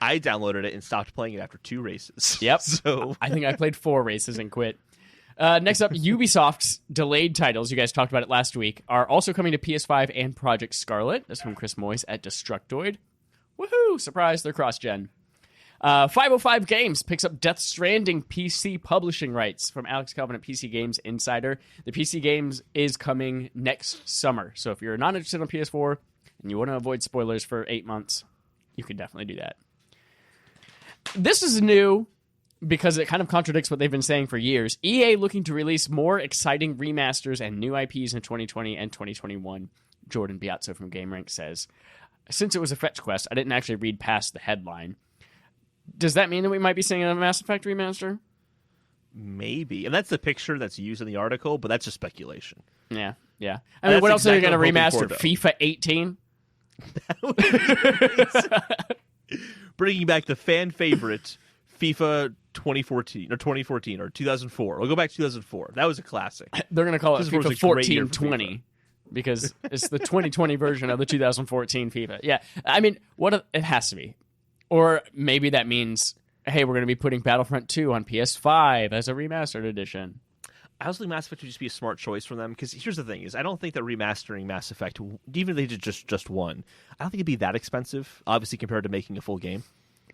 I downloaded it and stopped playing it after 2 races. Yep. So I think I played 4 races and quit. Next up, Ubisoft's delayed titles, you guys talked about it last week, are also coming to PS5 and Project Scarlet. That's from Chris Moyes at Destructoid. Woohoo! Surprise, they're cross-gen. 505 Games picks up Death Stranding PC publishing rights from Alex Calvin at PC Games Insider. The PC Games is coming next summer, so if you're not interested in PS4 and you want to avoid spoilers for 8 months, you can definitely do that. This is new because it kind of contradicts what they've been saying for years. EA looking to release more exciting remasters and new IPs in 2020 and 2021. Jordan Biazzo from GameRank says, since it was a fetch quest, I didn't actually read past the headline. Does that mean that we might be seeing a Mass Effect remaster? Maybe. And that's the picture that's used in the article, but that's just speculation. Yeah. I mean, what else are they going to remaster? FIFA 18? Bringing back the fan favorite FIFA 2014 or 2004. We'll go back to 2004. That was a classic. They're going to call it FIFA 14-20 because it's the 2020 version of the 2014 FIFA. Yeah, I mean, it has to be. Or maybe that means, hey, we're going to be putting Battlefront 2 on PS5 as a remastered edition. I also think Mass Effect would just be a smart choice for them, because here's the thing, is I don't think that remastering Mass Effect, even if they did just one, I don't think it'd be that expensive, obviously, compared to making a full game.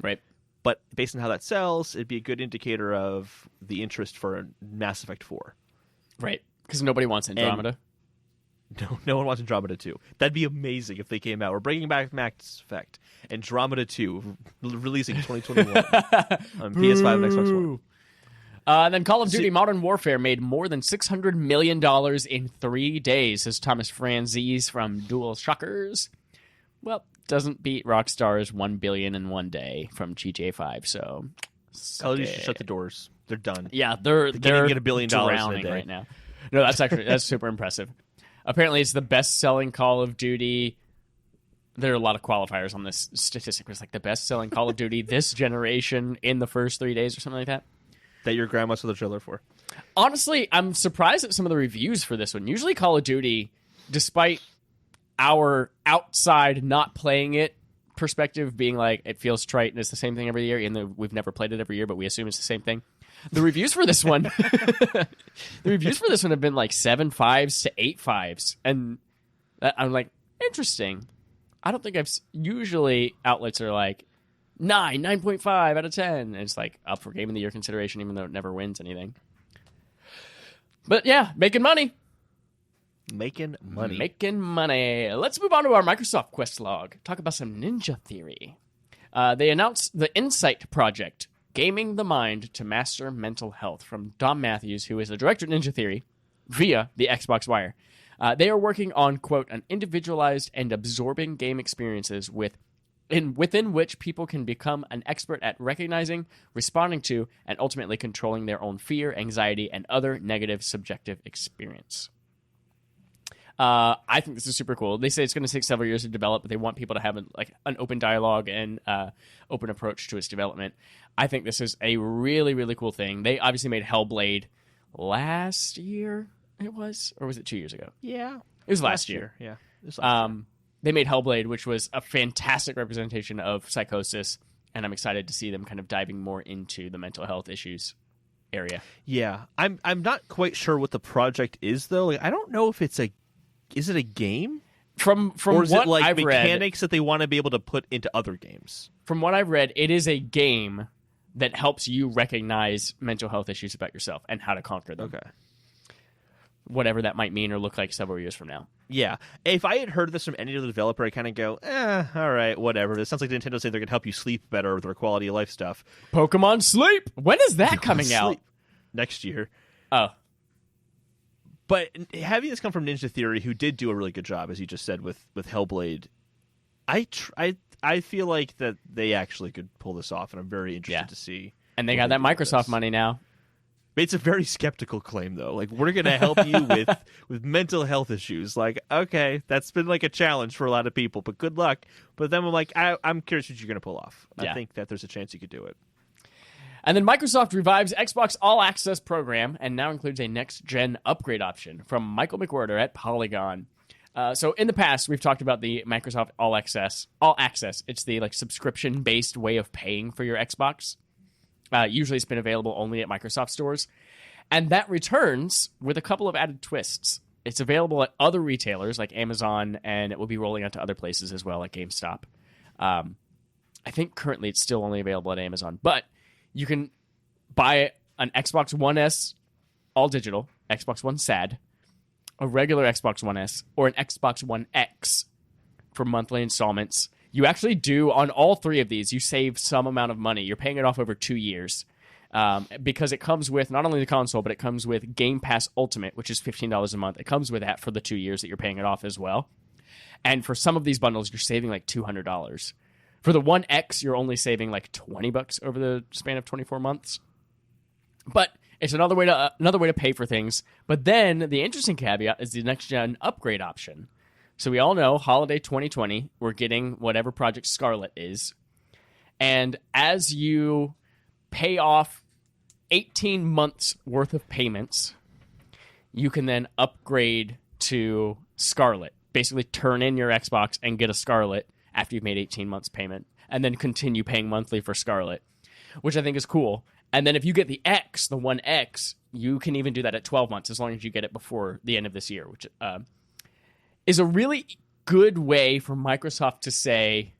Right. But based on how that sells, it'd be a good indicator of the interest for Mass Effect 4. Right, because nobody wants Andromeda. No one wants Andromeda 2. That'd be amazing if they came out. We're bringing back Mass Effect. Andromeda 2, releasing 2021 on PS5 and Xbox One. Then Call of Duty Modern Warfare made more than $600 million in 3 days, says Thomas Franzese from Dual Shockers. Well, doesn't beat Rockstar's $1 billion in 1 day from GTA 5, so... Call of Duty should shut the doors. They're done. Yeah, they're getting $1 billion drowning in a day right now. No, that's super impressive. Apparently, it's the best-selling Call of Duty. There are a lot of qualifiers on this statistic. It's like the best-selling Call of Duty this generation in the first 3 days or something like that. that your grandma saw the trailer for. Honestly, I'm surprised at some of the reviews for this one. Usually Call of Duty, despite our outside not playing it perspective being like it feels trite and it's the same thing every year, even though we've never played it every year, but we assume it's the same thing. The reviews for this one have been like 7 5s to 8 5s, and I'm like, interesting. I don't think usually outlets are like 9.5 out of 10, and it's like up for Game of the Year consideration, even though it never wins anything. But yeah, making money. Making money. Let's move on to our Microsoft Quest log. Talk about some Ninja Theory. They announced the Insight Project, Gaming the Mind to Master Mental Health, from Dom Matthews, who is the director of Ninja Theory, via the Xbox Wire. They are working on, quote, an individualized and absorbing game experiences within which people can become an expert at recognizing, responding to, and ultimately controlling their own fear, anxiety, and other negative subjective experience. I think this is super cool. They say it's going to take several years to develop, but they want people to have an open dialogue and open approach to its development. I think this is a really, really cool thing. They obviously made Hellblade last year, it was? Or was it 2 years ago? Yeah. It was last year. Yeah. It was last year. They made Hellblade, which was a fantastic representation of psychosis, and I'm excited to see them kind of diving more into the mental health issues area. Yeah. I'm not quite sure what the project is, though. Like, I don't know if it's is it a game? From or is what it like I've mechanics read, that they want to be able to put into other games? From what I've read, it is a game that helps you recognize mental health issues about yourself and how to conquer them. Okay. Whatever that might mean or look like several years from now. Yeah. If I had heard this from any other developer, I kind of go, all right, whatever. This sounds like Nintendo saying they're going to help you sleep better with their quality of life stuff. Pokemon Sleep! When is that coming out? Next year. Oh. But having this come from Ninja Theory, who did do a really good job, as you just said, with Hellblade, I feel like that they actually could pull this off, and I'm very interested to see. And they got that Microsoft money now. It's a very skeptical claim, though. Like, we're going to help you with mental health issues. Like, okay, that's been like a challenge for a lot of people, but good luck. But then I'm like, I'm curious what you're going to pull off. I think that there's a chance you could do it. And then Microsoft revives Xbox All Access program and now includes a next-gen upgrade option, from Michael McWhorter at Polygon. So in the past, we've talked about the Microsoft All Access. It's the subscription-based way of paying for your Xbox. Usually it's been available only at Microsoft stores. And that returns with a couple of added twists. It's available at other retailers like Amazon, and it will be rolling out to other places as well, like GameStop. I think currently it's still only available at Amazon, but you can buy an Xbox One S all digital, Xbox One SAD, a regular Xbox One S, or an Xbox One X for monthly installments. You actually do, on all three of these, you save some amount of money. You're paying it off over 2 years because it comes with not only the console, but it comes with Game Pass Ultimate, which is $15 a month. It comes with that for the 2 years that you're paying it off as well. And for some of these bundles, you're saving like $200. For the One X, you're only saving like $20 over the span of 24 months. But it's another way to pay for things. But then the interesting caveat is the next-gen upgrade option. So we all know, holiday 2020, we're getting whatever Project Scarlet is. And as you pay off 18 months worth of payments, you can then upgrade to Scarlet. Basically turn in your Xbox and get a Scarlet after you've made 18 months payment, and then continue paying monthly for Scarlet, which I think is cool. And then if you get the X, the One X, you can even do that at 12 months as long as you get it before the end of this year, which is a really good way for Microsoft to say,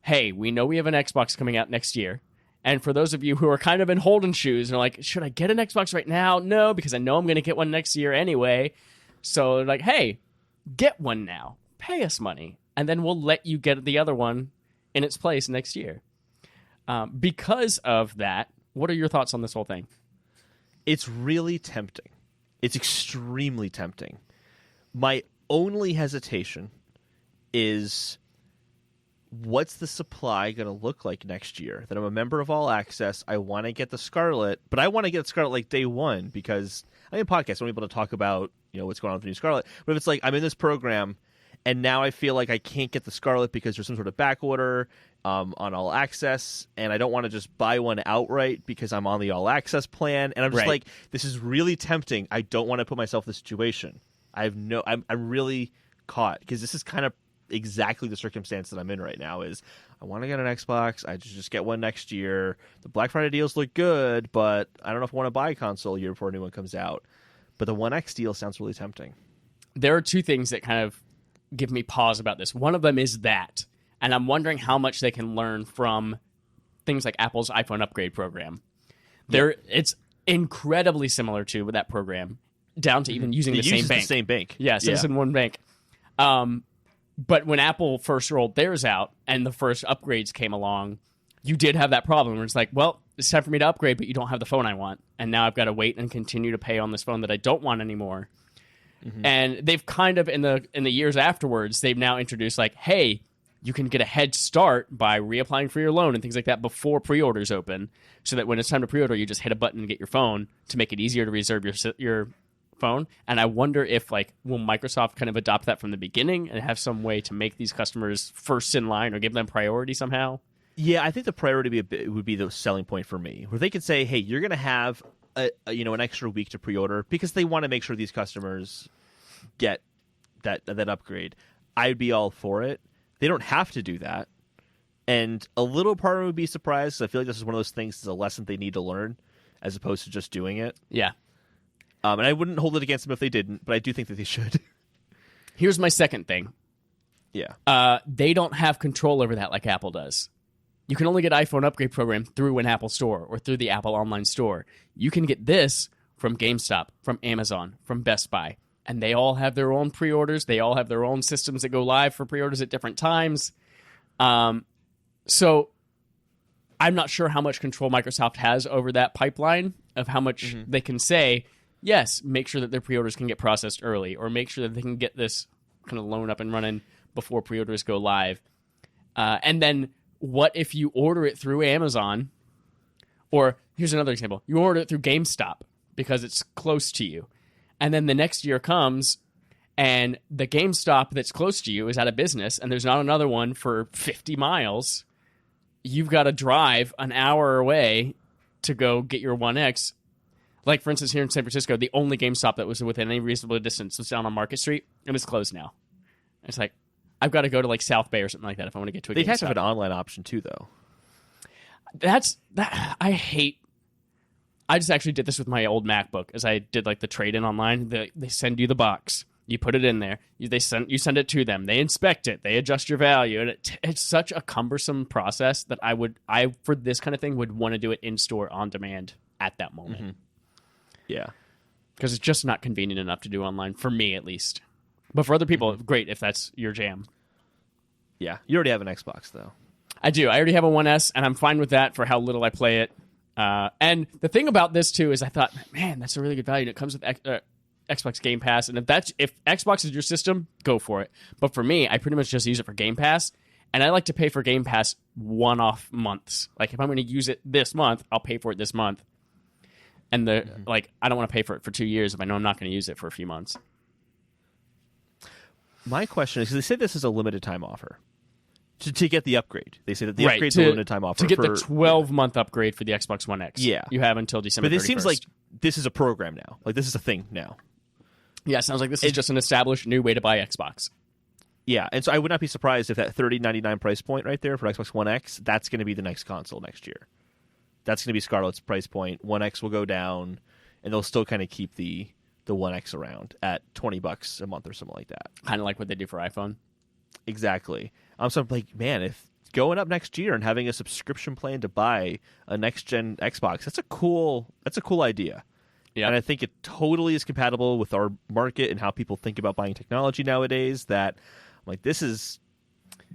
hey, we know we have an Xbox coming out next year. And for those of you who are kind of in Holden shoes and are like, should I get an Xbox right now? No, because I know I'm going to get one next year anyway. So like, hey, get one now. Pay us money. And then we'll let you get the other one in its place next year. Because of that, what are your thoughts on this whole thing? It's really tempting. It's extremely tempting. My only hesitation is, what's the supply going to look like next year? That I'm a member of All Access. I want to get the Scarlet, but I want to get Scarlet like day one because I'm in podcasts. I'm able to talk about what's going on with the new Scarlet. But if it's like I'm in this program and now I feel like I can't get the Scarlet because there's some sort of back order on All Access, and I don't want to just buy one outright because I'm on the All Access plan, and I'm just like, this is really tempting. I don't want to put myself in this situation. I'm really caught because this is kind of exactly the circumstance that I'm in right now. Is I want to get an Xbox, I just get one next year. The Black Friday deals look good, but I don't know if I want to buy a console a year before a new one comes out. But the One X deal sounds really tempting. There are two things that kind of give me pause about this. One of them is that, and I'm wondering how much they can learn from things like Apple's iPhone upgrade program. It's incredibly similar to that program, down to even using the same bank. Yeah, Citizen One Bank. But when Apple first rolled theirs out and the first upgrades came along, you did have that problem where it's like, well, it's time for me to upgrade, but you don't have the phone I want. And now I've got to wait and continue to pay on this phone that I don't want anymore. Mm-hmm. And they've kind of, in the years afterwards, they've now introduced like, hey, you can get a head start by reapplying for your loan and things like that before pre-orders open, so that when it's time to pre-order, you just hit a button and get your phone to make it easier to reserve your phone. And I wonder if, like, will Microsoft kind of adopt that from the beginning and have some way to make these customers first in line or give them priority somehow? Yeah, I think the priority would be the selling point for me, where they could say, hey, you're going to have an extra week to pre-order, because they want to make sure these customers get that upgrade. I'd be all for it. They don't have to do that. And a little part of me would be surprised, because I feel like this is one of those things that's a lesson they need to learn as opposed to just doing it. Yeah. And I wouldn't hold it against them if they didn't, but I do think that they should. Here's my second thing. Yeah. They don't have control over that like Apple does. You can only get iPhone upgrade program through an Apple store or through the Apple online store. You can get this from GameStop, from Amazon, from Best Buy. And they all have their own pre-orders. They all have their own systems that go live for pre-orders at different times. So I'm not sure how much control Microsoft has over that pipeline of how much they can say, yes, make sure that their pre-orders can get processed early, or make sure that they can get this kind of loan up and running before pre-orders go live. And then what if you order it through Amazon? Or here's another example. You order it through GameStop because it's close to you. And then the next year comes, and the GameStop that's close to you is out of business, and there's not another one for 50 miles. You've got to drive an hour away to go get your One X. Like, for instance, here in San Francisco, the only GameStop that was within any reasonable distance was down on Market Street, and it's closed now. It's like, I've got to go to, like, South Bay or something like that if I want to get to a GameStop. They'd have to have an online option, too, though. I just actually did this with my old MacBook, as I did like the trade-in online. They send you the box, you put it in there, you send it to them, they inspect it, they adjust your value, and it's such a cumbersome process that I for this kind of thing would want to do it in store on demand at that moment. Mm-hmm. Yeah, because it's just not convenient enough to do online for me, at least. But for other people, great if that's your jam. Yeah, you already have an Xbox though. I do. I already have a One S, and I'm fine with that for how little I play it. And the thing about this too is I thought, man, that's a really good value. And it comes with Xbox Game Pass, and if Xbox is your system, go for it. But for me, I pretty much just use it for Game Pass, and I like to pay for Game Pass one-off months. Like if I'm going to use it this month, I'll pay for it this month. And I don't want to pay for it for 2 years if I know I'm not going to use it for a few months. My question is, because they say this is a limited time offer. To get the upgrade. They say that the upgrade's a limited time offer. To get the 12-month upgrade for the Xbox One X. Yeah. You have until December 31st. But it seems like this is a program now. Like, this is a thing now. Yeah, it sounds like this is just an established new way to buy Xbox. Yeah, and so I would not be surprised if that $30.99 price point right there for Xbox One X, that's going to be the next console next year. That's going to be Scarlett's price point. One X will go down, and they'll still kind of keep the One X around at $20 a month or something like that. Kind of like what they do for iPhone. Exactly. So I'm like, man, if going up next year and having a subscription plan to buy a next-gen Xbox, that's a cool idea. Yeah. And I think it totally is compatible with our market and how people think about buying technology nowadays, that I'm like, this is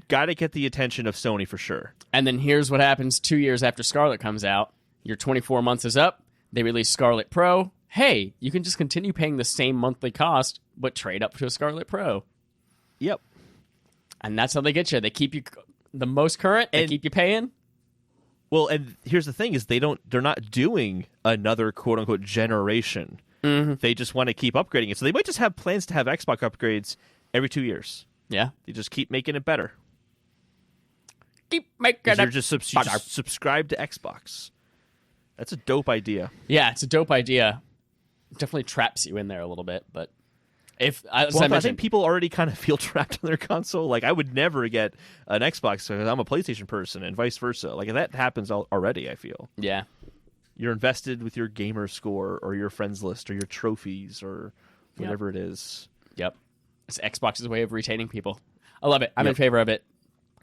got to get the attention of Sony for sure. And then here's what happens 2 years after Scarlett comes out. Your 24 months is up. They release Scarlett Pro. Hey, you can just continue paying the same monthly cost, but trade up to a Scarlett Pro. Yep. And that's how they get you. They keep you the most current. They keep you paying. Well, and here's the thing: is they're not doing another quote unquote generation. Mm-hmm. They just want to keep upgrading it. So they might just have plans to have Xbox upgrades every 2 years. Yeah. They just keep making it better. Keep making You're just subscribe to Xbox. That's a dope idea. Yeah, it's a dope idea. Definitely traps you in there a little bit, but I think people already kind of feel trapped on their console. Like, I would never get an Xbox because I'm a PlayStation person, and vice versa. Like, that happens already, I feel. Yeah. You're invested with your gamer score or your friends list or your trophies or whatever it is. Yep. It's Xbox's way of retaining people. I love it. I'm in favor of it.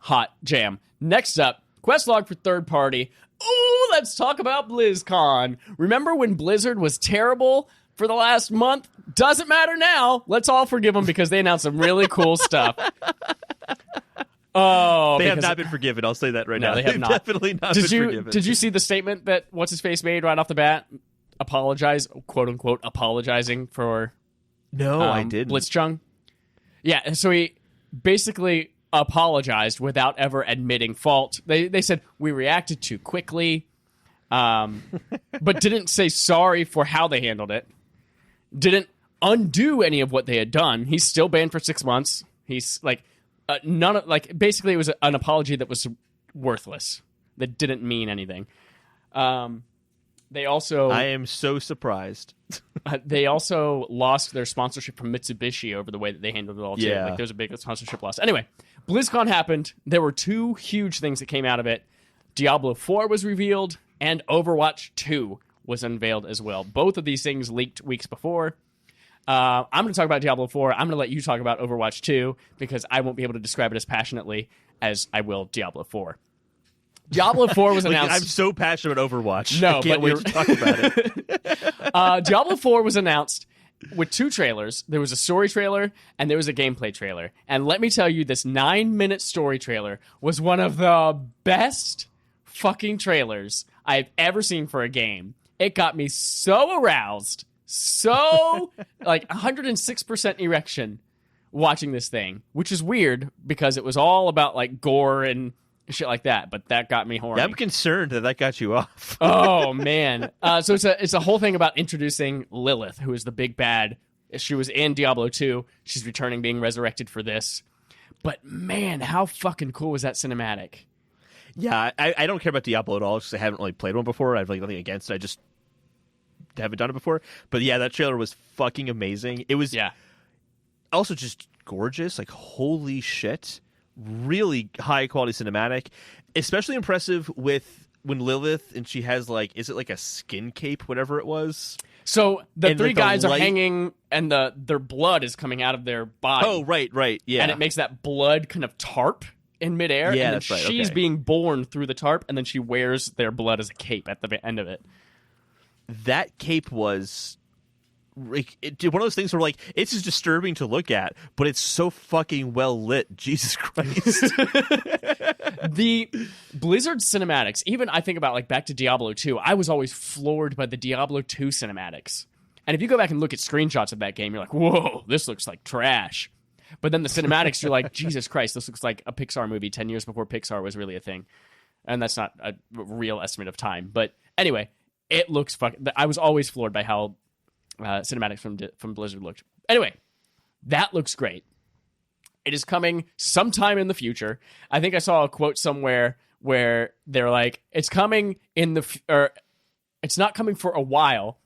Hot jam. Next up, quest log for third party. Ooh, let's talk about BlizzCon. Remember when Blizzard was terrible for the last month? Doesn't matter now. Let's all forgive them because they announced some really cool stuff. Oh, they have not been forgiven. I'll say that right now. They have not. Definitely not been forgiven. Did you see the statement that What's-His-Face made right off the bat? Quote-unquote, apologizing for I didn't. Blitzchung? Yeah, so he basically apologized without ever admitting fault. They said, we reacted too quickly, but didn't say sorry for how they handled it. Didn't undo any of what they had done. He's still banned for 6 months. He's like... basically it was an apology that was worthless, that didn't mean anything. They also... I am so surprised. They also lost their sponsorship from Mitsubishi over the way that they handled it all, too. Yeah. Like, there was a big sponsorship loss. Anyway, BlizzCon happened. There were two huge things that came out of it. Diablo 4 was revealed, and Overwatch 2 was unveiled as well. Both of these things leaked weeks before. I'm going to talk about Diablo 4. I'm going to let you talk about Overwatch 2 because I won't be able to describe it as passionately as I will Diablo 4. Diablo 4 was announced. I'm so passionate about Overwatch. No, I can't wait to talk about it. Diablo 4 was announced with two trailers. There was a story trailer and there was a gameplay trailer. And let me tell you, this 9-minute story trailer was one of the best fucking trailers I've ever seen for a game. It got me so aroused. So, 106% erection watching this thing, which is weird because it was all about, gore and shit like that, but that got me horny. Yeah, I'm concerned that got you off. Oh, man. So it's a whole thing about introducing Lilith, who is the big bad. She was in Diablo 2. She's returning, being resurrected for this. But, man, how fucking cool was that cinematic? Yeah, I don't care about Diablo at all because I haven't really played one before. I have nothing against it. I just haven't done it before. But yeah, that trailer was fucking amazing. It was also just gorgeous. Holy shit. Really high quality cinematic. Especially impressive with when Lilith and she has is it a skin cape, whatever it was? So the three guys are hanging and their blood is coming out of their body. Oh, right. Yeah. And it makes that blood kind of tarp in midair. Yeah, and then that's right. She's being born through the tarp, and then she wears their blood as a cape at the end of it. That cape was one of those things where it's just disturbing to look at, but it's so fucking well lit. Jesus Christ. The Blizzard cinematics, even I think about back to Diablo 2, I was always floored by the Diablo 2 cinematics. And if you go back and look at screenshots of that game, you're like, whoa, this looks like trash. But then the cinematics, you're like, Jesus Christ, this looks like a Pixar movie 10 years before Pixar was really a thing. And that's not a real estimate of time. But anyway, it looks fucking... I was always floored by how cinematics from Blizzard looked. Anyway, that looks great. It is coming sometime in the future. I think I saw a quote somewhere where they're like, it's coming it's not coming for a while,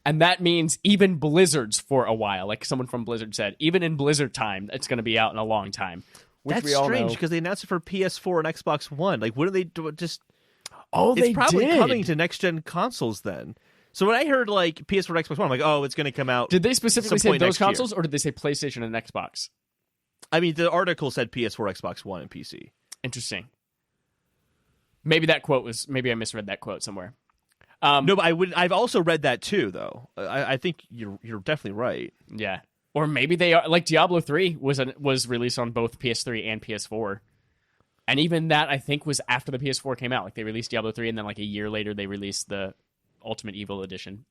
and that means even Blizzard's for a while. Like someone from Blizzard said, even in Blizzard time, it's going to be out in a long time. That's strange because they announced it for PS4 and Xbox One. What do they do? Just they it's probably did. coming to next gen consoles then. So when I heard PS4 and Xbox One, I'm like, oh, it's going to come out. Did they specifically say those consoles, year. or did they say PlayStation and Xbox? I mean, the article said PS4, Xbox One, and PC. Interesting. Maybe I misread that quote somewhere. No, but I've also read that too, though. I think you're definitely right. Yeah, or maybe they are. Diablo 3 was released on both PS3 and PS4, and even that I think was after the PS4 came out. They released Diablo 3, and then a year later they released the Ultimate Evil Edition.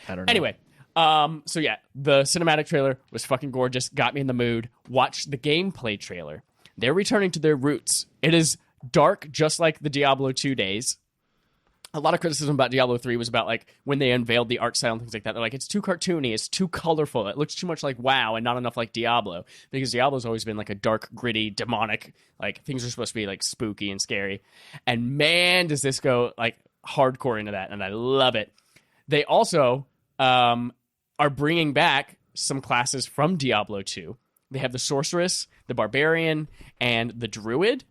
I don't know. Anyway, so yeah, the cinematic trailer was fucking gorgeous. Got me in the mood. Watch the gameplay trailer. They're returning to their roots. It is dark, just like the Diablo 2 days. a lot of criticism about Diablo 3 was about like when they unveiled the art style and things like that. They're like, it's too cartoony, it's too colorful, it looks too much like WoW and not enough like Diablo. Because Diablo's always been like a dark, gritty, demonic, like things are supposed to be like spooky and scary. And man, does this go like hardcore into that, and I love it. They also are bringing back some classes from Diablo 2. They have the Sorceress, the Barbarian, and the Druid.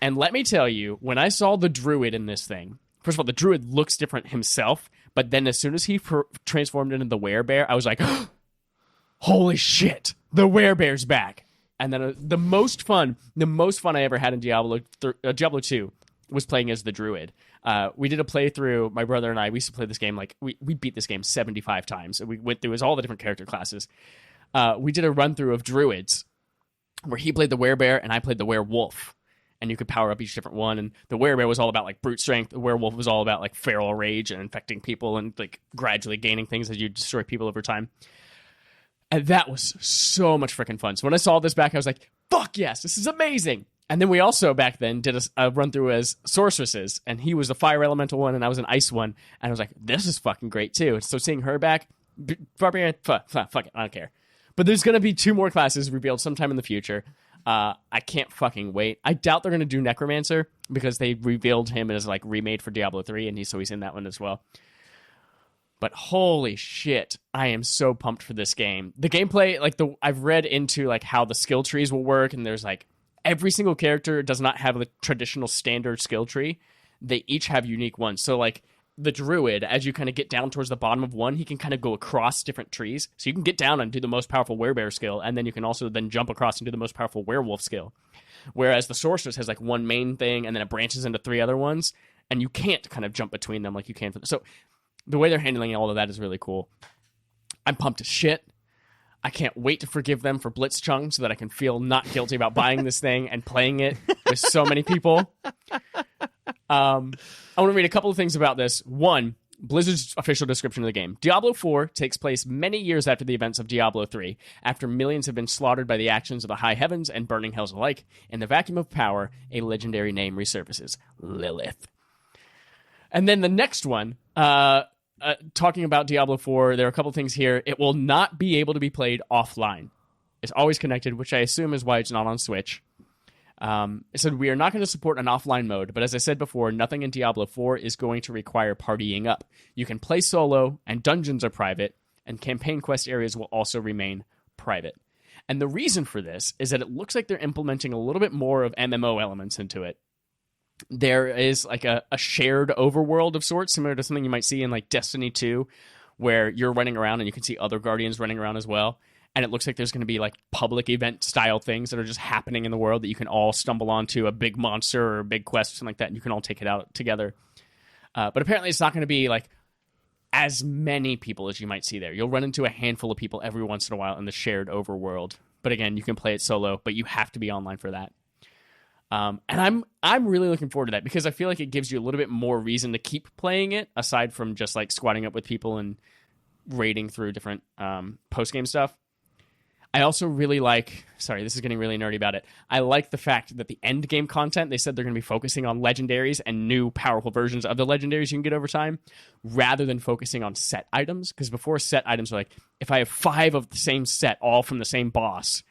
And let me tell you, when I saw the Druid in this thing, first of all, the Druid looks different himself, but then as soon as he transformed into the Werebear, I was like, holy shit, the Werebear's back. And then the most fun I ever had in Diablo 2 was playing as the Druid. We did a playthrough, my brother and I, we used to play this game, like, we beat this game 75 times. We went through all the different character classes. We did a run-through of Druids, where he played the Werebear and I played the Werewolf. And you could power up each different one. And the Werebear was all about like brute strength. The Werewolf was all about like feral rage and infecting people and like gradually gaining things as you destroy people over time. And that was so much freaking fun. So when I saw this back, I was like, fuck yes, this is amazing. And then we also back then did a run through as sorceresses. And he was the fire elemental one and I was an ice one. And I was like, this is fucking great too. So seeing her back, Barbarian, fuck it, I don't care. But there's going to be 2 more classes revealed sometime in the future. I can't fucking wait. I doubt they're going to do Necromancer because they revealed him as like remade for Diablo 3 and he's in that one as well. But holy shit, I am so pumped for this game. The gameplay, like I've read into like how the skill trees will work, and there's like every single character does not have the traditional standard skill tree. They each have unique ones. So like the Druid, as you kind of get down towards the bottom of one, he can kind of go across different trees. So you can get down and do the most powerful Werebear skill, and then you can also then jump across and do the most powerful Werewolf skill. Whereas the Sorceress has like one main thing, and then it branches into 3 other ones, and you can't kind of jump between them like you can. So the way they're handling all of that is really cool. I'm pumped as shit. I can't wait to forgive them for Blitzchung so that I can feel not guilty about buying this thing and playing it with so many people. I want to read a couple of things about this. One, Blizzard's official description of the game. Diablo 4 takes place many years after the events of Diablo 3, after millions have been slaughtered by the actions of the high heavens and burning hells alike. In the vacuum of power, a legendary name resurfaces, Lilith. And then the next one, talking about Diablo 4, there are a couple of things here. It will not be able to be played offline. It's always connected, which I assume is why it's not on Switch. It said, we are not going to support an offline mode, but as I said before, nothing in Diablo 4 is going to require partying up. You can play solo, and dungeons are private, and campaign quest areas will also remain private. And the reason for this is that it looks like they're implementing a little bit more of MMO elements into it. There is like a shared overworld of sorts, similar to something you might see in like Destiny 2, where you're running around and you can see other Guardians running around as well. And it looks like there's going to be like public event style things that are just happening in the world that you can all stumble onto, a big monster or a big quest or something like that, and you can all take it out together. But apparently it's not going to be like as many people as you might see there. You'll run into a handful of people every once in a while in the shared overworld. But again, you can play it solo, but you have to be online for that. And I'm really looking forward to that because I feel like it gives you a little bit more reason to keep playing it, aside from just like squatting up with people and raiding through different post-game stuff. I also really like, sorry, this is getting really nerdy about it. I like the fact that the end game content, they said they're going to be focusing on legendaries and new powerful versions of the legendaries you can get over time, rather than focusing on set items. Because before, set items are like, if I have 5 of the same set, all from the same boss,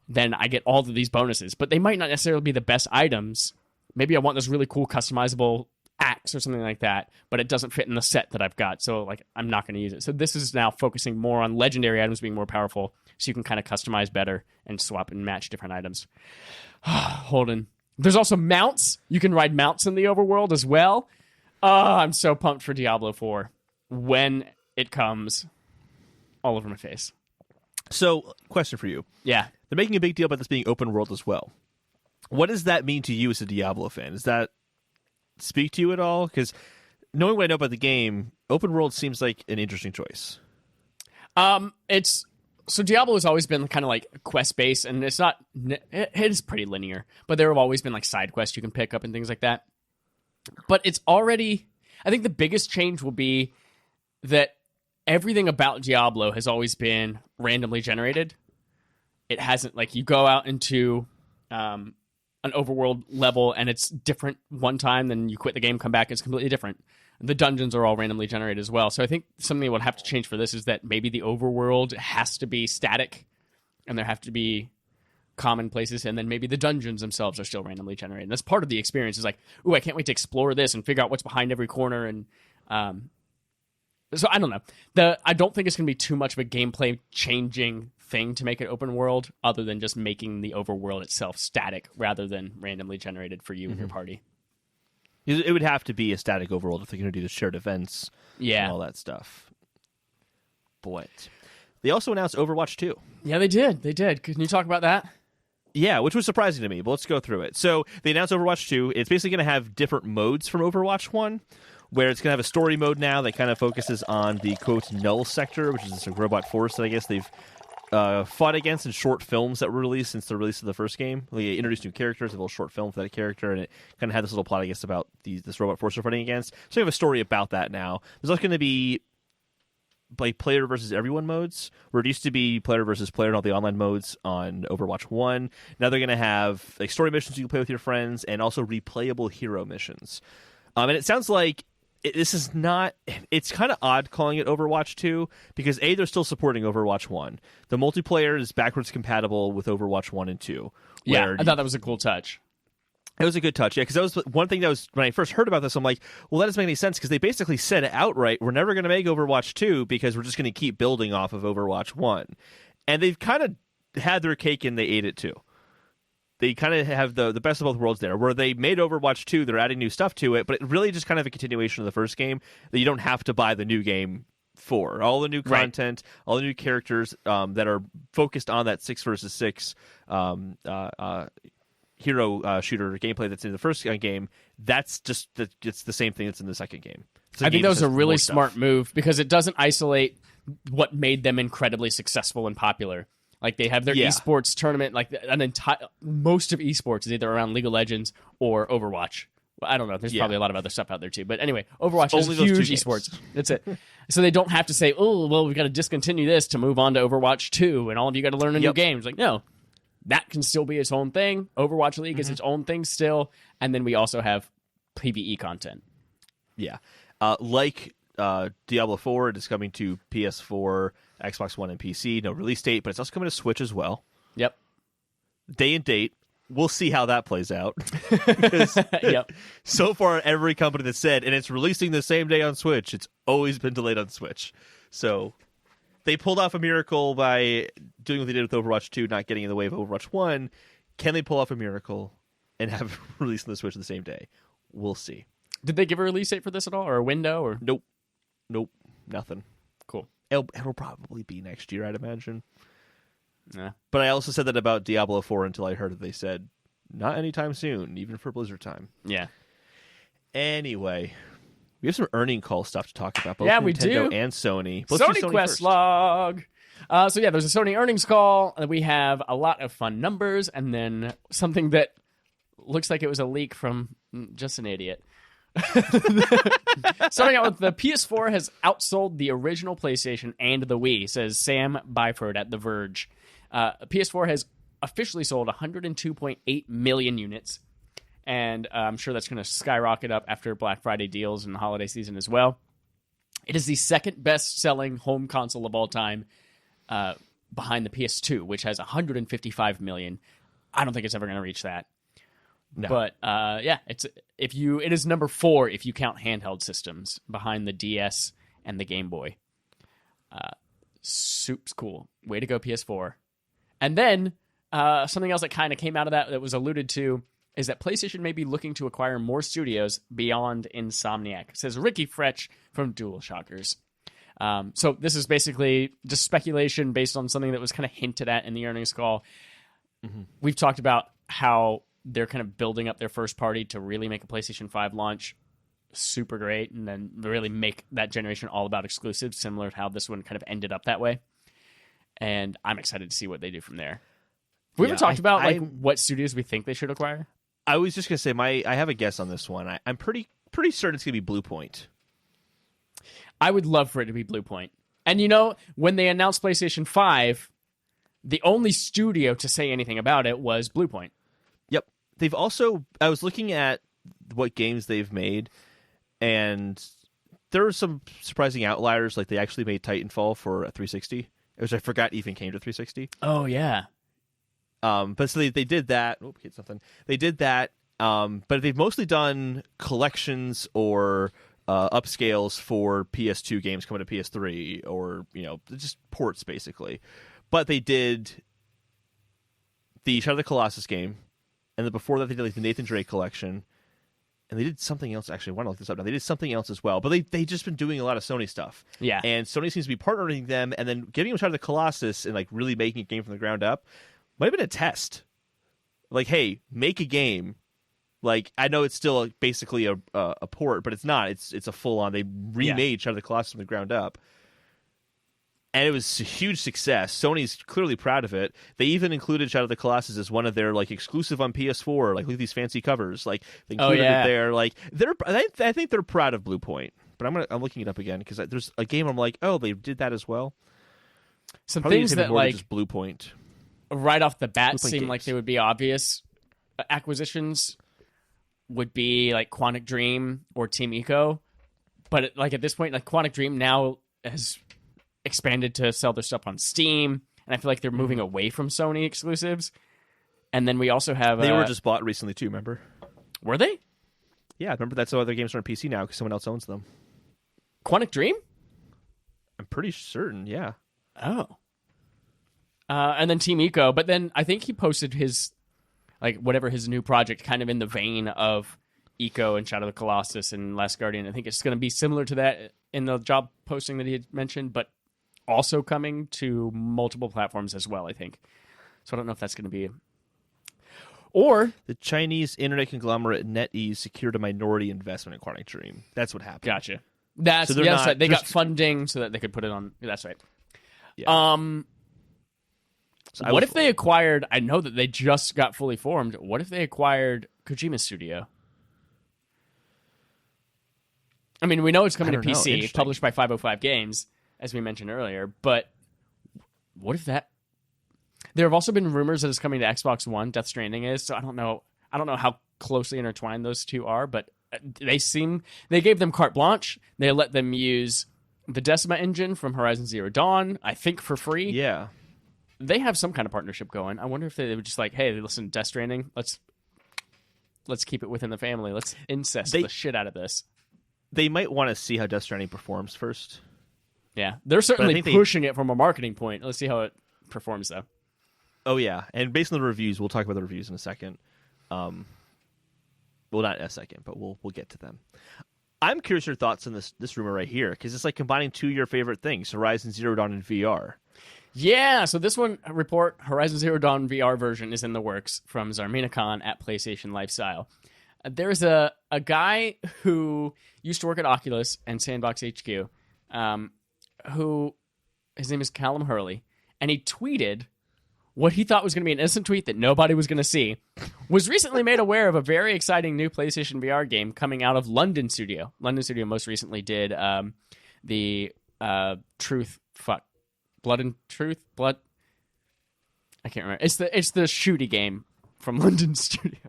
then I get all of these bonuses. But they might not necessarily be the best items. Maybe I want this really cool customizable axe or something like that, but it doesn't fit in the set that I've got, so like I'm not going to use it. So this is now focusing more on legendary items being more powerful, so you can kind of customize better and swap and match different items. Holden. There's also mounts. You can ride mounts in the overworld as well. I'm so pumped for Diablo 4 when it comes. All over my face. So, question for you. Yeah. They're making a big deal about this being open world as well. What does that mean to you as a Diablo fan? Does that speak to you at all? Because knowing what I know about the game, open world seems like an interesting choice. So Diablo has always been kind of like quest based, and it's not. It is pretty linear, but there have always been like side quests you can pick up and things like that. But it's already. I think the biggest change will be that everything about Diablo has always been randomly generated. It hasn't, like, you go out into an overworld level and it's different one time, then you quit the game, come back, it's completely different. The dungeons are all randomly generated as well. So I think something that would have to change for this is that maybe the overworld has to be static and there have to be common places, and then maybe the dungeons themselves are still randomly generated. And that's part of the experience. Is like, ooh, I can't wait to explore this and figure out what's behind every corner. And so I don't know. I don't think it's going to be too much of a gameplay changing thing to make it open world, other than just making the overworld itself static rather than randomly generated for you and your party. It would have to be a static overworld if they're going to do the shared events and all that stuff. But they also announced Overwatch 2. Yeah, they did. Can you talk about that? Yeah, which was surprising to me, but let's go through it. So they announced Overwatch 2. It's basically going to have different modes from Overwatch 1, where it's going to have a story mode now that kind of focuses on the, quote, null sector, which is this robot force that I guess they've fought against in short films that were released since the release of the first game. They introduced new characters, a little short film for that character, and it kind of had this little plot, I guess, about this robot force they're fighting against. So we have a story about that now. There's also going to be like player versus everyone modes, where it used to be player versus player in all the online modes on Overwatch 1. Now they're going to have like story missions you can play with your friends and also replayable hero missions. And it sounds like this is not... It's kind of odd calling it Overwatch 2 because, A, they're still supporting Overwatch 1. The multiplayer is backwards compatible with Overwatch 1 and 2. Yeah, I thought that was a cool touch. It was a good touch, yeah, because that was one thing that was, when I first heard about this, I'm like, well, that doesn't make any sense, because they basically said outright, we're never going to make Overwatch 2 because we're just going to keep building off of Overwatch 1. And they've kind of had their cake and they ate it too. They kind of have the best of both worlds there, where they made Overwatch 2, they're adding new stuff to it, but it really just kind of a continuation of the first game that you don't have to buy the new game for. All the new content, all the new characters that are focused on that 6 versus 6 hero shooter gameplay that's in the first game, that's just it's the same thing that's in the second game. I think that was a really smart move because it doesn't isolate what made them incredibly successful and popular. Like they have their esports tournament, like most of esports is either around League of Legends or Overwatch. Well, I don't know. There's probably a lot of other stuff out there too. But anyway, Overwatch is huge esports. That's it. So they don't have to say, oh, well, we've got to discontinue this to move on to Overwatch 2, and all of you got to learn a new game. It's like, no. That can still be its own thing. Overwatch League is its own thing still. And then we also have PvE content. Yeah. Like Diablo 4, it is coming to PS4, Xbox One, and PC. No release date, but it's also coming to Switch as well. Yep. Day and date. We'll see how that plays out. Yep. So far, every company that said, and it's releasing the same day on Switch, it's always been delayed on Switch. So they pulled off a miracle by doing what they did with Overwatch 2, not getting in the way of Overwatch 1. Can they pull off a miracle and have released on the Switch the same day? We'll see. Did they give a release date for this at all, or a window? Or Nope. Nothing. Cool. It'll probably be next year, I'd imagine. Yeah. But I also said that about Diablo 4 until I heard that they said, not anytime soon, even for Blizzard time. Yeah. Anyway, we have some earning call stuff to talk about, both Nintendo we do. And Sony. Sony Quest Log. So yeah, there's a Sony earnings call. We have a lot of fun numbers, and then something that looks like it was a leak from just an idiot. Starting out with the PS4 has outsold the original PlayStation and the Wii, says Sam Byford at The Verge. PS4 has officially sold 102.8 million units, and I'm sure that's going to skyrocket up after Black Friday deals and the holiday season as well. It is the second best-selling home console of all time, behind the PS2, which has 155 million. I don't think it's ever going to reach that. No. But yeah, it is number 4 if you count handheld systems, behind the DS and the Game Boy. Soup's cool. Way to go, PS4. And then something else that kind of came out of that was alluded to is that PlayStation may be looking to acquire more studios beyond Insomniac, says Ricky Fretch from DualShockers. So this is basically just speculation based on something that was kind of hinted at in the earnings call. Mm-hmm. We've talked about how they're kind of building up their first party to really make a PlayStation 5 launch super great and then really make that generation all about exclusives, similar to how this one kind of ended up that way. And I'm excited to see what they do from there. We haven't talked about what studios we think they should acquire. I was just going to say, I have a guess on this one. I'm pretty certain it's going to be Blue Point. I would love for it to be Blue Point. And you know, when they announced PlayStation 5, the only studio to say anything about it was Blue Point. Yep. they've also, I was looking at what games they've made, and there are some surprising outliers. Like they actually made Titanfall for a 360, which I forgot even came to 360. Oh yeah. But so they did that. Oh, hit something. They did that. But they've mostly done collections or upscales for PS2 games coming to PS3, or just ports basically. But they did the Shadow of the Colossus game, and then before that they did like the Nathan Drake collection, and they did something else. Actually, I want to look this up now. They did something else as well, but they just been doing a lot of Sony stuff. Yeah, and Sony seems to be partnering them, and then giving them Shadow of the Colossus and like really making a game from the ground up might have been a test. Like, hey, make a game. Like, I know it's still basically a port, but it's not. It's a full on. They remade Shadow of the Colossus from the ground up. And it was a huge success. Sony's clearly proud of it. They even included Shadow of the Colossus as one of their like exclusive on PS4. Like, look at these fancy covers. Like, they included it there. Like, I think they're proud of Blue Point. But I'm looking it up again because there's a game I'm like, oh, they did that as well. Some Probably things that like just Blue Point right off the bat seem games. like they would be obvious acquisitions. Would be like Quantic Dream or Team Eco, but like at this point, like Quantic Dream now has expanded to sell their stuff on Steam, and I feel like they're moving away from Sony exclusives. And then we also have they were just bought recently too. Remember? Were they? Yeah, remember that's how other games are on PC now because someone else owns them. Quantic Dream? I'm pretty certain. Yeah. Oh. And then Team Eco, but then I think he posted his. Like, whatever his new project, kind of in the vein of Eco and Shadow of the Colossus and Last Guardian. I think it's going to be similar to that in the job posting that he had mentioned, but also coming to multiple platforms as well, I think. So I don't know if that's going to be... Or... The Chinese internet conglomerate NetEase secured a minority investment in Quantic Dream. That's what happened. Gotcha. That's right. They got funding so that they could put it on... That's right. Yeah. So what if they acquired... I know that they just got fully formed. What if they acquired Kojima Studio? I mean, we know it's coming to PC, published by 505 Games, as we mentioned earlier, but what if that... There have also been rumors that it's coming to Xbox One, Death Stranding is, so I don't know how closely intertwined those two are, but they gave them carte blanche. They let them use the Decima engine from Horizon Zero Dawn, I think for free. Yeah. They have some kind of partnership going. I wonder if they would just like, hey, listen, Death Stranding, let's keep it within the family. Let's incest the shit out of this. They might want to see how Death Stranding performs first. Yeah, they're certainly pushing it from a marketing point. Let's see how it performs, though. Oh, yeah. And based on the reviews, we'll talk about the reviews in a second. Well, not in a second, but we'll get to them. I'm curious your thoughts on this rumor right here, because it's like combining two of your favorite things, Horizon Zero Dawn and VR. Yeah, so this one report, Horizon Zero Dawn VR version is in the works from Zarmina Khan at PlayStation Lifestyle. There's a guy who used to work at Oculus and Sandbox HQ, who, his name is Callum Hurley, and he tweeted what he thought was going to be an innocent tweet that nobody was going to see, was recently made aware of a very exciting new PlayStation VR game coming out of London Studio. London Studio most recently did the Blood and Truth? I can't remember. It's the shooty game from London Studio.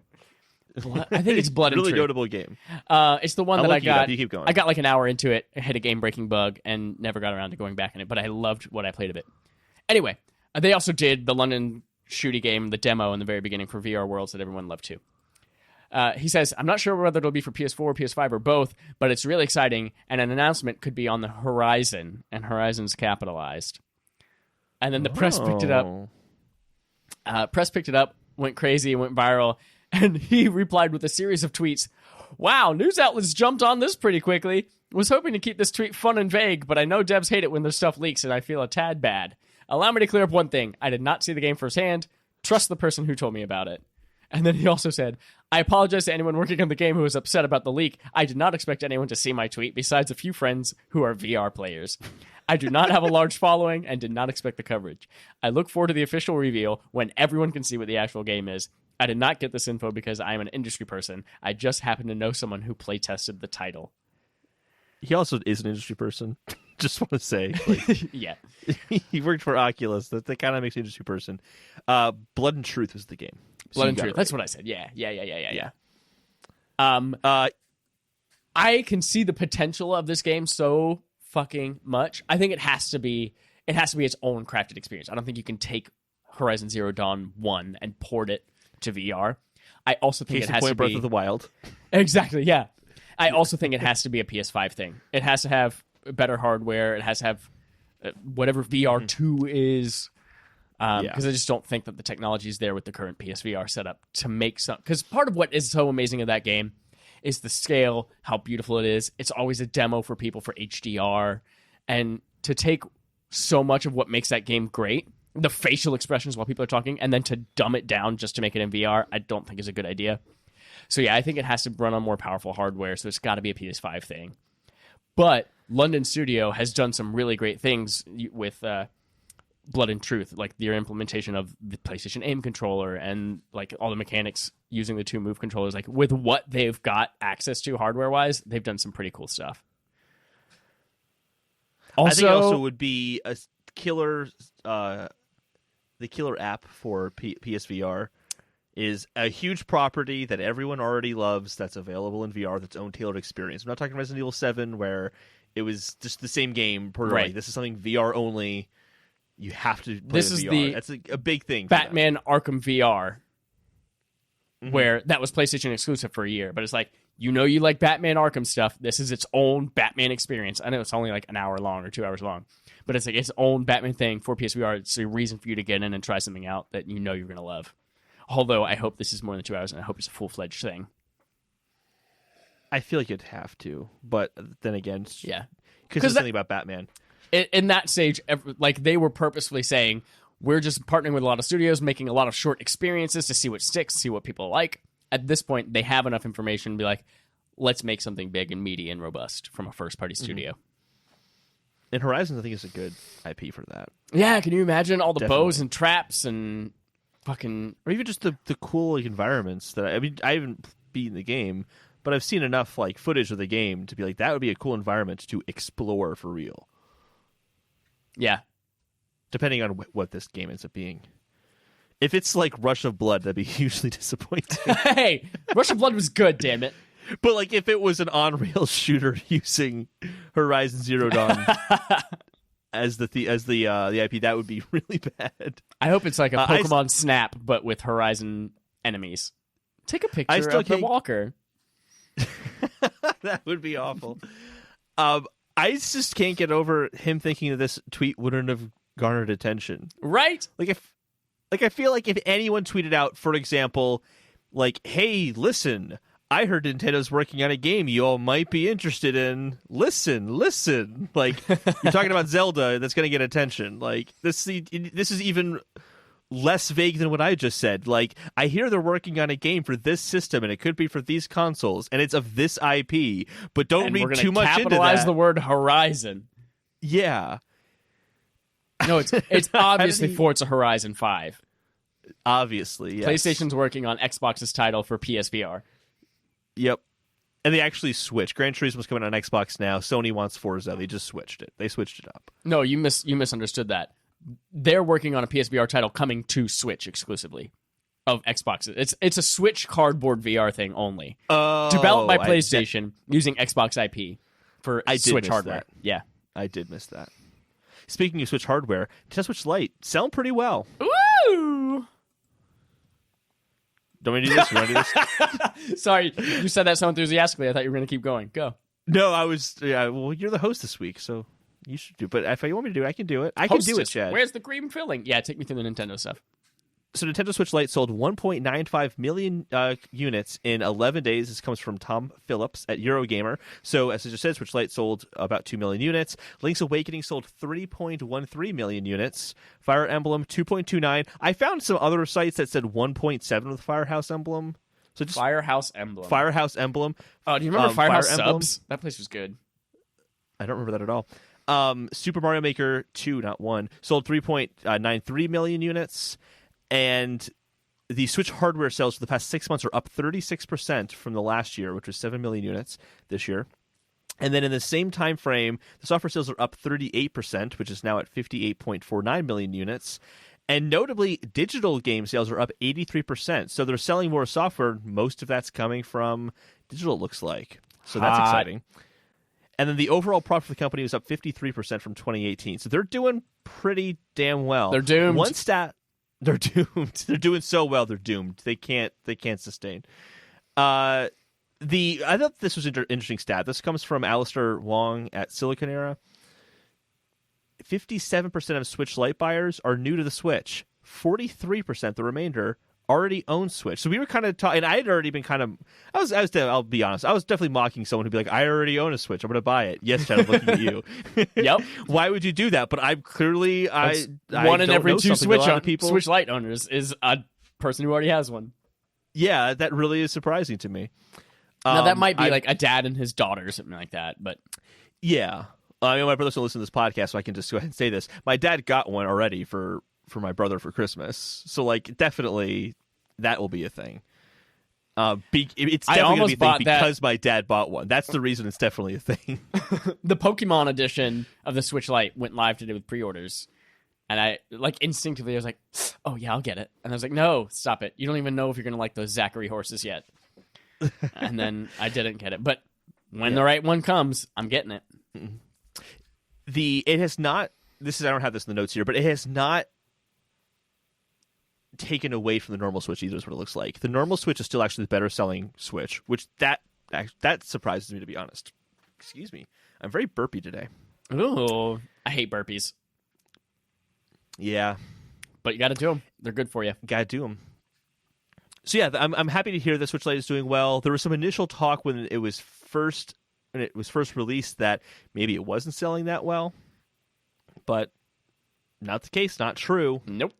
I think it's Blood and Truth. Really notable game. It's the one that I got. You keep going. I got like an hour into it, hit a game-breaking bug, and never got around to going back in it, but I loved what I played of it. Anyway, they also did the London shooty game, the demo in the very beginning for VR Worlds that everyone loved too. He says, I'm not sure whether it'll be for PS4, PS5, or both, but it's really exciting, and an announcement could be on the horizon, and horizon's capitalized. And then the press picked it up. Press picked it up, went crazy, went viral, and he replied with a series of tweets. Wow, news outlets jumped on this pretty quickly. Was hoping to keep this tweet fun and vague, but I know devs hate it when their stuff leaks, and I feel a tad bad. Allow me to clear up one thing. I did not see the game firsthand. Trust the person who told me about it. And then he also said, I apologize to anyone working on the game who was upset about the leak. I did not expect anyone to see my tweet besides a few friends who are VR players. I do not have a large following and did not expect the coverage. I look forward to the official reveal when everyone can see what the actual game is. I did not get this info because I am an industry person. I just happen to know someone who play tested the title. He also is an industry person. Just want to say, like, Yeah. he worked for Oculus. That kind of makes me an interesting person. Blood and Truth was the game. So Blood you and got Truth. it That's right. what I said. Yeah. Uh, I can see the potential of this game so fucking much. I think it has to be its own crafted experience. I don't think you can take Horizon Zero Dawn 1 and port it to VR. I also think Case it in has point, to Breath be of the Wild. Exactly, yeah. I also think it has to be a PS5 thing. It has to have better hardware. It has to have whatever VR2 is. Because I just don't think that the technology is there with the current PSVR setup to make some. Because part of what is so amazing of that game is the scale, how beautiful it is. It's always a demo for people for HDR. And to take so much of what makes that game great, the facial expressions while people are talking, and then to dumb it down just to make it in VR, I don't think is a good idea. So yeah, I think it has to run on more powerful hardware, so it's got to be a PS5 thing. But London Studio has done some really great things with Blood and Truth, like their implementation of the PlayStation Aim controller and like all the mechanics using the two move controllers. Like with what they've got access to hardware-wise, they've done some pretty cool stuff. Also, I think it also would be a killer. The killer app for PSVR is a huge property that everyone already loves that's available in VR, that's own tailored experience. I'm not talking Resident Evil 7 where it was just the same game. Right. This is something VR only. You have to play This with is VR. the That's a big thing. Batman Arkham VR, where that was PlayStation exclusive for a year. But it's like, you like Batman Arkham stuff. This is its own Batman experience. I know it's only like an hour long or 2 hours long. But it's like its own Batman thing for PSVR. It's a reason for you to get in and try something out that you're going to love. Although I hope this is more than 2 hours, and I hope it's a full-fledged thing. I feel like you'd have to, but then again, Yeah, because it's something about Batman. In that stage, like they were purposefully saying, we're just partnering with a lot of studios, making a lot of short experiences to see what sticks, see what people like. At this point, they have enough information to be like, let's make something big and meaty and robust from a first-party studio. And Horizon, I think, is a good IP for that. Yeah, can you imagine all the Definitely. bows and traps and fucking... Or even just the cool environments that I haven't beaten the game, but I've seen enough like footage of the game to be like, that would be a cool environment to explore for real. Yeah. Depending on what this game ends up being. If it's like Rush of Blood, that'd be hugely disappointing. Hey, Rush of Blood was good, damn it. But like if it was an on-rail shooter using Horizon Zero Dawn as the IP, that would be really bad. I hope it's like a Pokemon Snap, but with Horizon enemies. Take a picture of the walker. That would be awful. I just can't get over him thinking that this tweet wouldn't have garnered attention. Right? I feel like if anyone tweeted out, for example, like, "Hey, listen, I heard Nintendo's working on a game you all might be interested in. Listen." Like, you're talking about Zelda, that's going to get attention. Like, this is even less vague than what I just said. Like, I hear they're working on a game for this system, and it could be for these consoles, and it's of this IP, but don't read too much into that. Capitalize the word Horizon. Yeah. No, it's obviously Forza Horizon 5. Obviously, yes. PlayStation's working on Xbox's title for PSVR. Yep. And they actually switched. Gran Turismo's coming on Xbox now. Sony wants Forza. They just switched it. They switched it up. No, you misunderstood that. They're working on a PSVR title coming to Switch exclusively of Xbox. It's a Switch cardboard VR thing only. Developed by PlayStation using Xbox IP for Switch hardware. That. Yeah. I did miss that. Speaking of Switch hardware, Nintendo Switch Lite selling pretty well. Woo! Don't we do this? You want to do this? Sorry, you said that so enthusiastically. I thought you were going to keep going. Go. No, I was. Yeah, well, you're the host this week, so you should do. But if you want me to do it, I can do it. I can do it, Chad. Where's the cream filling? Yeah, take me through the Nintendo stuff. So Nintendo Switch Lite sold 1.95 million units in 11 days. This comes from Tom Phillips at Eurogamer. So as I just said, Switch Lite sold about 2 million units. Link's Awakening sold 3.13 million units. Fire Emblem 2.29. I found some other sites that said 1.7 with Firehouse Emblem. So just Firehouse Emblem. Firehouse Emblem. Oh, do you remember Firehouse Fire Emblem? Subs? That place was good. I don't remember that at all. Super Mario Maker 2, not 1, sold 3.93 million units. And the Switch hardware sales for the past 6 months are up 36% from the last year, which was 7 million units this year. And then in the same time frame, the software sales are up 38%, which is now at 58.49 million units. And notably, digital game sales are up 83%. So they're selling more software. Most of that's coming from digital, it looks like. So that's exciting. And then the overall profit for the company was up 53% from 2018. So they're doing pretty damn well. They're doomed. One stat, they're doomed. They're doing so well, they're doomed. They can't sustain. I thought this was an interesting stat. This comes from Alistair Wong at Silicon Era. 57% of Switch Lite buyers are new to the Switch. 43%, the remainder, already own Switch. So we were kind of talking, and I had already been kind of, I'll be honest, I was definitely mocking someone who'd be like, I already own a Switch, I'm going to buy it. Yes, Chad, I'm looking at you. Yep. Why would you do that? But I'm clearly, one in every two Switch Lite owners is a person who already has one. Yeah, that really is surprising to me. Now, that might be like a dad and his daughter or something like that, but... Yeah. I mean, my brother's going to listen to this podcast, so I can just go ahead and say this. My dad got one already for my brother for Christmas. So, like, definitely that will be a thing. It's definitely going to be a thing because my dad bought one. That's the reason it's definitely a thing. The Pokemon edition of the Switch Lite went live today with pre-orders. And I, like, instinctively, I was like, oh, yeah, I'll get it. And I was like, no, stop it. You don't even know if you're going to like those Zachary horses yet. And then I didn't get it. But when the right one comes, I'm getting it. It has not, I don't have this in the notes here, but it has not taken away from the normal Switch either, is what it looks like. The normal Switch is still actually the better selling Switch, which that surprises me, to be honest. Excuse me. I'm very burpy today. Ooh, I hate burpees. Yeah. But you got to do them. They're good for you. Got to do them. So yeah, I'm happy to hear the Switch Lite is doing well. There was some initial talk when it was first released that maybe it wasn't selling that well, but not the case, not true. Nope.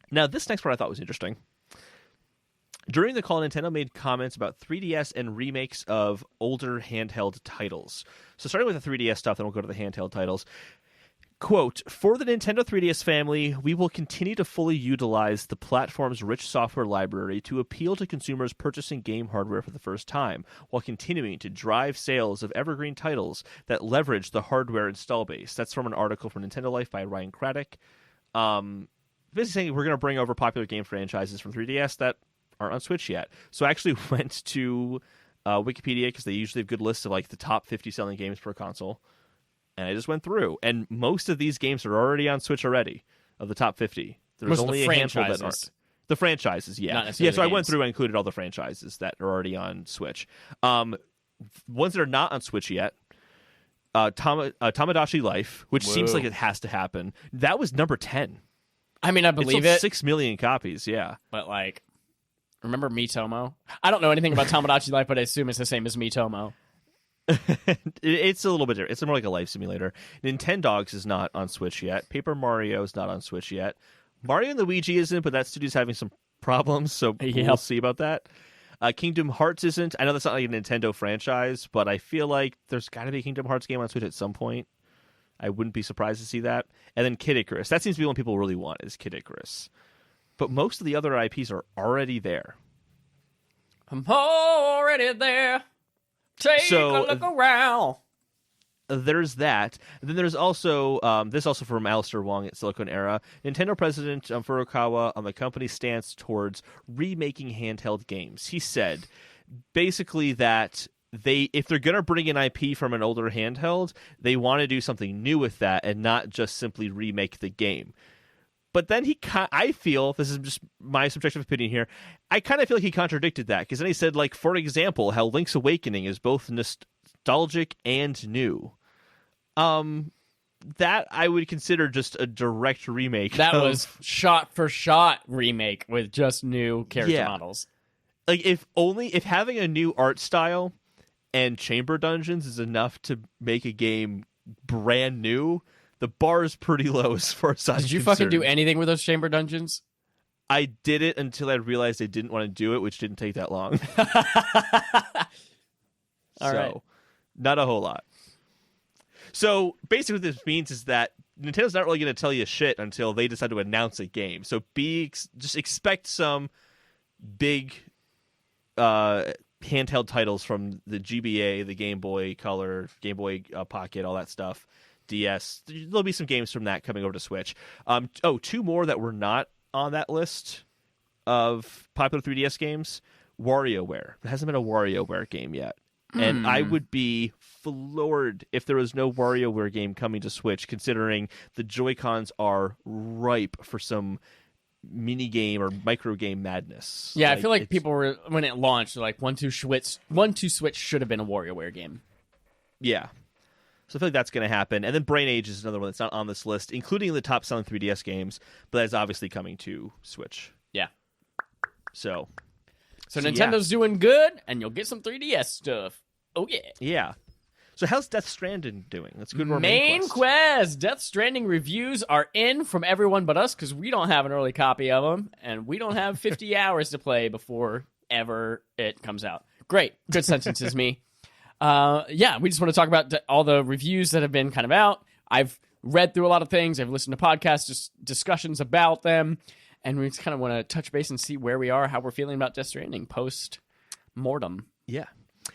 Now, this next part I thought was interesting. During the call, Nintendo made comments about 3DS and remakes of older handheld titles. So starting with the 3DS stuff, then we'll go to the handheld titles. Quote, for the Nintendo 3DS family, we will continue to fully utilize the platform's rich software library to appeal to consumers purchasing game hardware for the first time, while continuing to drive sales of evergreen titles that leverage the hardware install base. That's from an article from Nintendo Life by Ryan Craddock. Basically saying we're going to bring over popular game franchises from 3DS that aren't on Switch yet. So I actually went to Wikipedia, because they usually have good lists of like the top 50 selling games per console. And I just went through, and most of these games are already on Switch already, of the top 50. There's only a handful that aren't. The franchises, yeah. Yeah, so I went through and included all the franchises that are already on Switch. Ones that are not on Switch yet, Tamagotchi Life, which seems like it has to happen. That was number 10. I mean, I believe it. 6 million copies, yeah. But, like, remember Miitomo? I don't know anything about Tamagotchi Life, but I assume it's the same as Miitomo. It's a little bit different. It's more like a life simulator. Nintendogs is not on Switch yet. Paper Mario is not on Switch yet. Mario and Luigi isn't, but that studio's having some problems, so we'll see about that. Kingdom Hearts isn't. I know that's not like a Nintendo franchise, but I feel like there's got to be a Kingdom Hearts game on Switch at some point. I wouldn't be surprised to see that. And then Kid Icarus. That seems to be what people really want, is Kid Icarus. But most of the other IPs are already there. I'm already there. Take a look around. There's that. And then there's also, this also from Alistair Wong at Silicon Era, Nintendo President Furukawa on the company's stance towards remaking handheld games. He said, basically, that if they're going to bring an IP from an older handheld, they want to do something new with that and not just simply remake the game. But then I feel, this is just my subjective opinion here, I kind of feel like he contradicted that. Because then he said, like, for example, how Link's Awakening is both nostalgic and new. That I would consider just a direct remake. That was shot-for-shot remake with just new character models. Like, if having a new art style and chamber dungeons is enough to make a game brand new, the bar is pretty low as far as I'm concerned. Did you fucking do anything with those chamber dungeons? I did it until I realized I didn't want to do it, which didn't take that long. All right. Not a whole lot. So basically what this means is that Nintendo's not really going to tell you shit until they decide to announce a game. So just expect some big handheld titles from the GBA, the Game Boy Color, Game Boy Pocket, all that stuff, DS. There'll be some games from that coming over to Switch. Two more that were not on that list of popular 3DS games. WarioWare. There hasn't been a WarioWare game yet. And I would be floored if there was no WarioWare game coming to Switch, considering the Joy-Cons are ripe for some mini game or micro game madness. Yeah, I feel like people were, when it launched, like 1-2 Switch should have been a WarioWare game. Yeah. So I feel like that's going to happen. And then Brain Age is another one that's not on this list, including the top selling 3DS games, but that's obviously coming to Switch. Yeah. So Nintendo's doing good, and you'll get some 3DS stuff. Oh, yeah. Yeah. So how's Death Stranding doing? Let's go to our main quest. Death Stranding reviews are in from everyone but us, because we don't have an early copy of them, and we don't have 50 hours to play before ever it comes out. Great. Good sentences, me. We just want to talk about all the reviews that have been kind of out. I've read through a lot of things. I've listened to podcasts, just discussions about them. And we just kind of want to touch base and see where we are, how we're feeling about Death Stranding post-mortem. Yeah.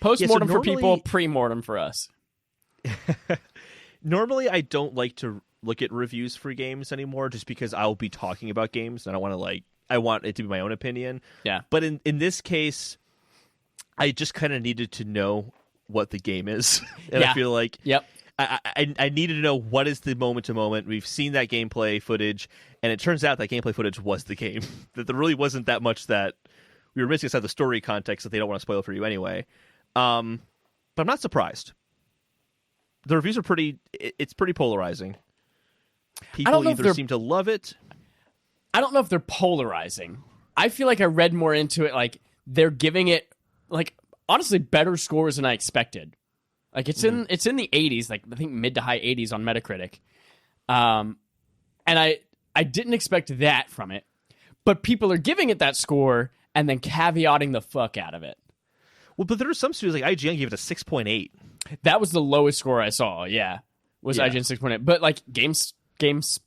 Post-mortem for people, pre-mortem for us. Normally, I don't like to look at reviews for games anymore just because I'll be talking about games. And I want to I want it to be my own opinion. Yeah. But in this case, I just kind of needed to know what the game is. And I feel like... Yep. I needed to know what is the moment to moment. We've seen that gameplay footage, and it turns out that gameplay footage was the game. That there really wasn't that much that we were missing aside the story context that they don't want to spoil for you anyway. But I'm not surprised. The reviews are it's pretty polarizing. People either seem to love it. I don't know if they're polarizing. I feel like I read more into it, like they're giving it, like, honestly, better scores than I expected. Like it's in the 80s, like I think mid to high 80s on Metacritic, and I didn't expect that from it, but people are giving it that score and then caveating the fuck out of it. Well, but there are some studios like IGN gave it a 6.8. That was the lowest score I saw. Yeah, was IGN 6.8. But like GameSpot,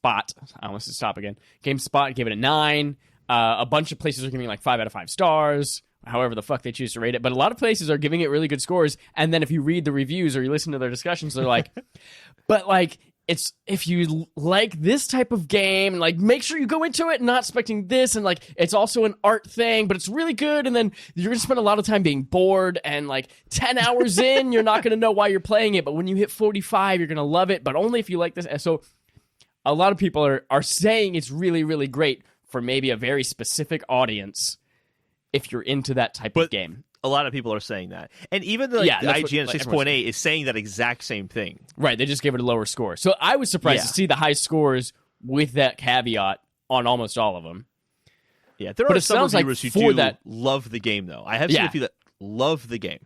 I almost stop again. GameSpot gave it a 9. A bunch of places are giving like 5 out of 5 stars. However the fuck they choose to rate it. But a lot of places are giving it really good scores, and then if you read the reviews or you listen to their discussions, they're like, but like, it's, if you like this type of game, like, make sure you go into it not expecting this, and like, it's also an art thing, but it's really good, and then you're gonna spend a lot of time being bored, and like, 10 hours in, you're not gonna know why you're playing it, but when you hit 45, you're gonna love it, but only if you like this. And so a lot of people are saying it's really, really great for maybe a very specific audience if you're into that type of game. A lot of people are saying that. And even the IGN 6.8 is saying that exact same thing. Right, they just gave it a lower score. So I was surprised to see the high scores with that caveat on almost all of them. Yeah, there are some reviewers who love the game, though. I have seen a few that love the game.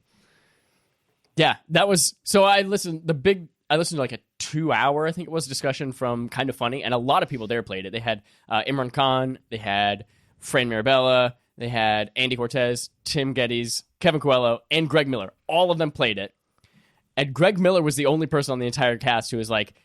Yeah, that was... So I listened to like a 2-hour, I think it was, discussion from Kind of Funny, and a lot of people there played it. They had Imran Khan, they had Fran Mirabella, they had Andy Cortez, Tim Geddes, Kevin Coelho, and Greg Miller. All of them played it. And Greg Miller was the only person on the entire cast who was like,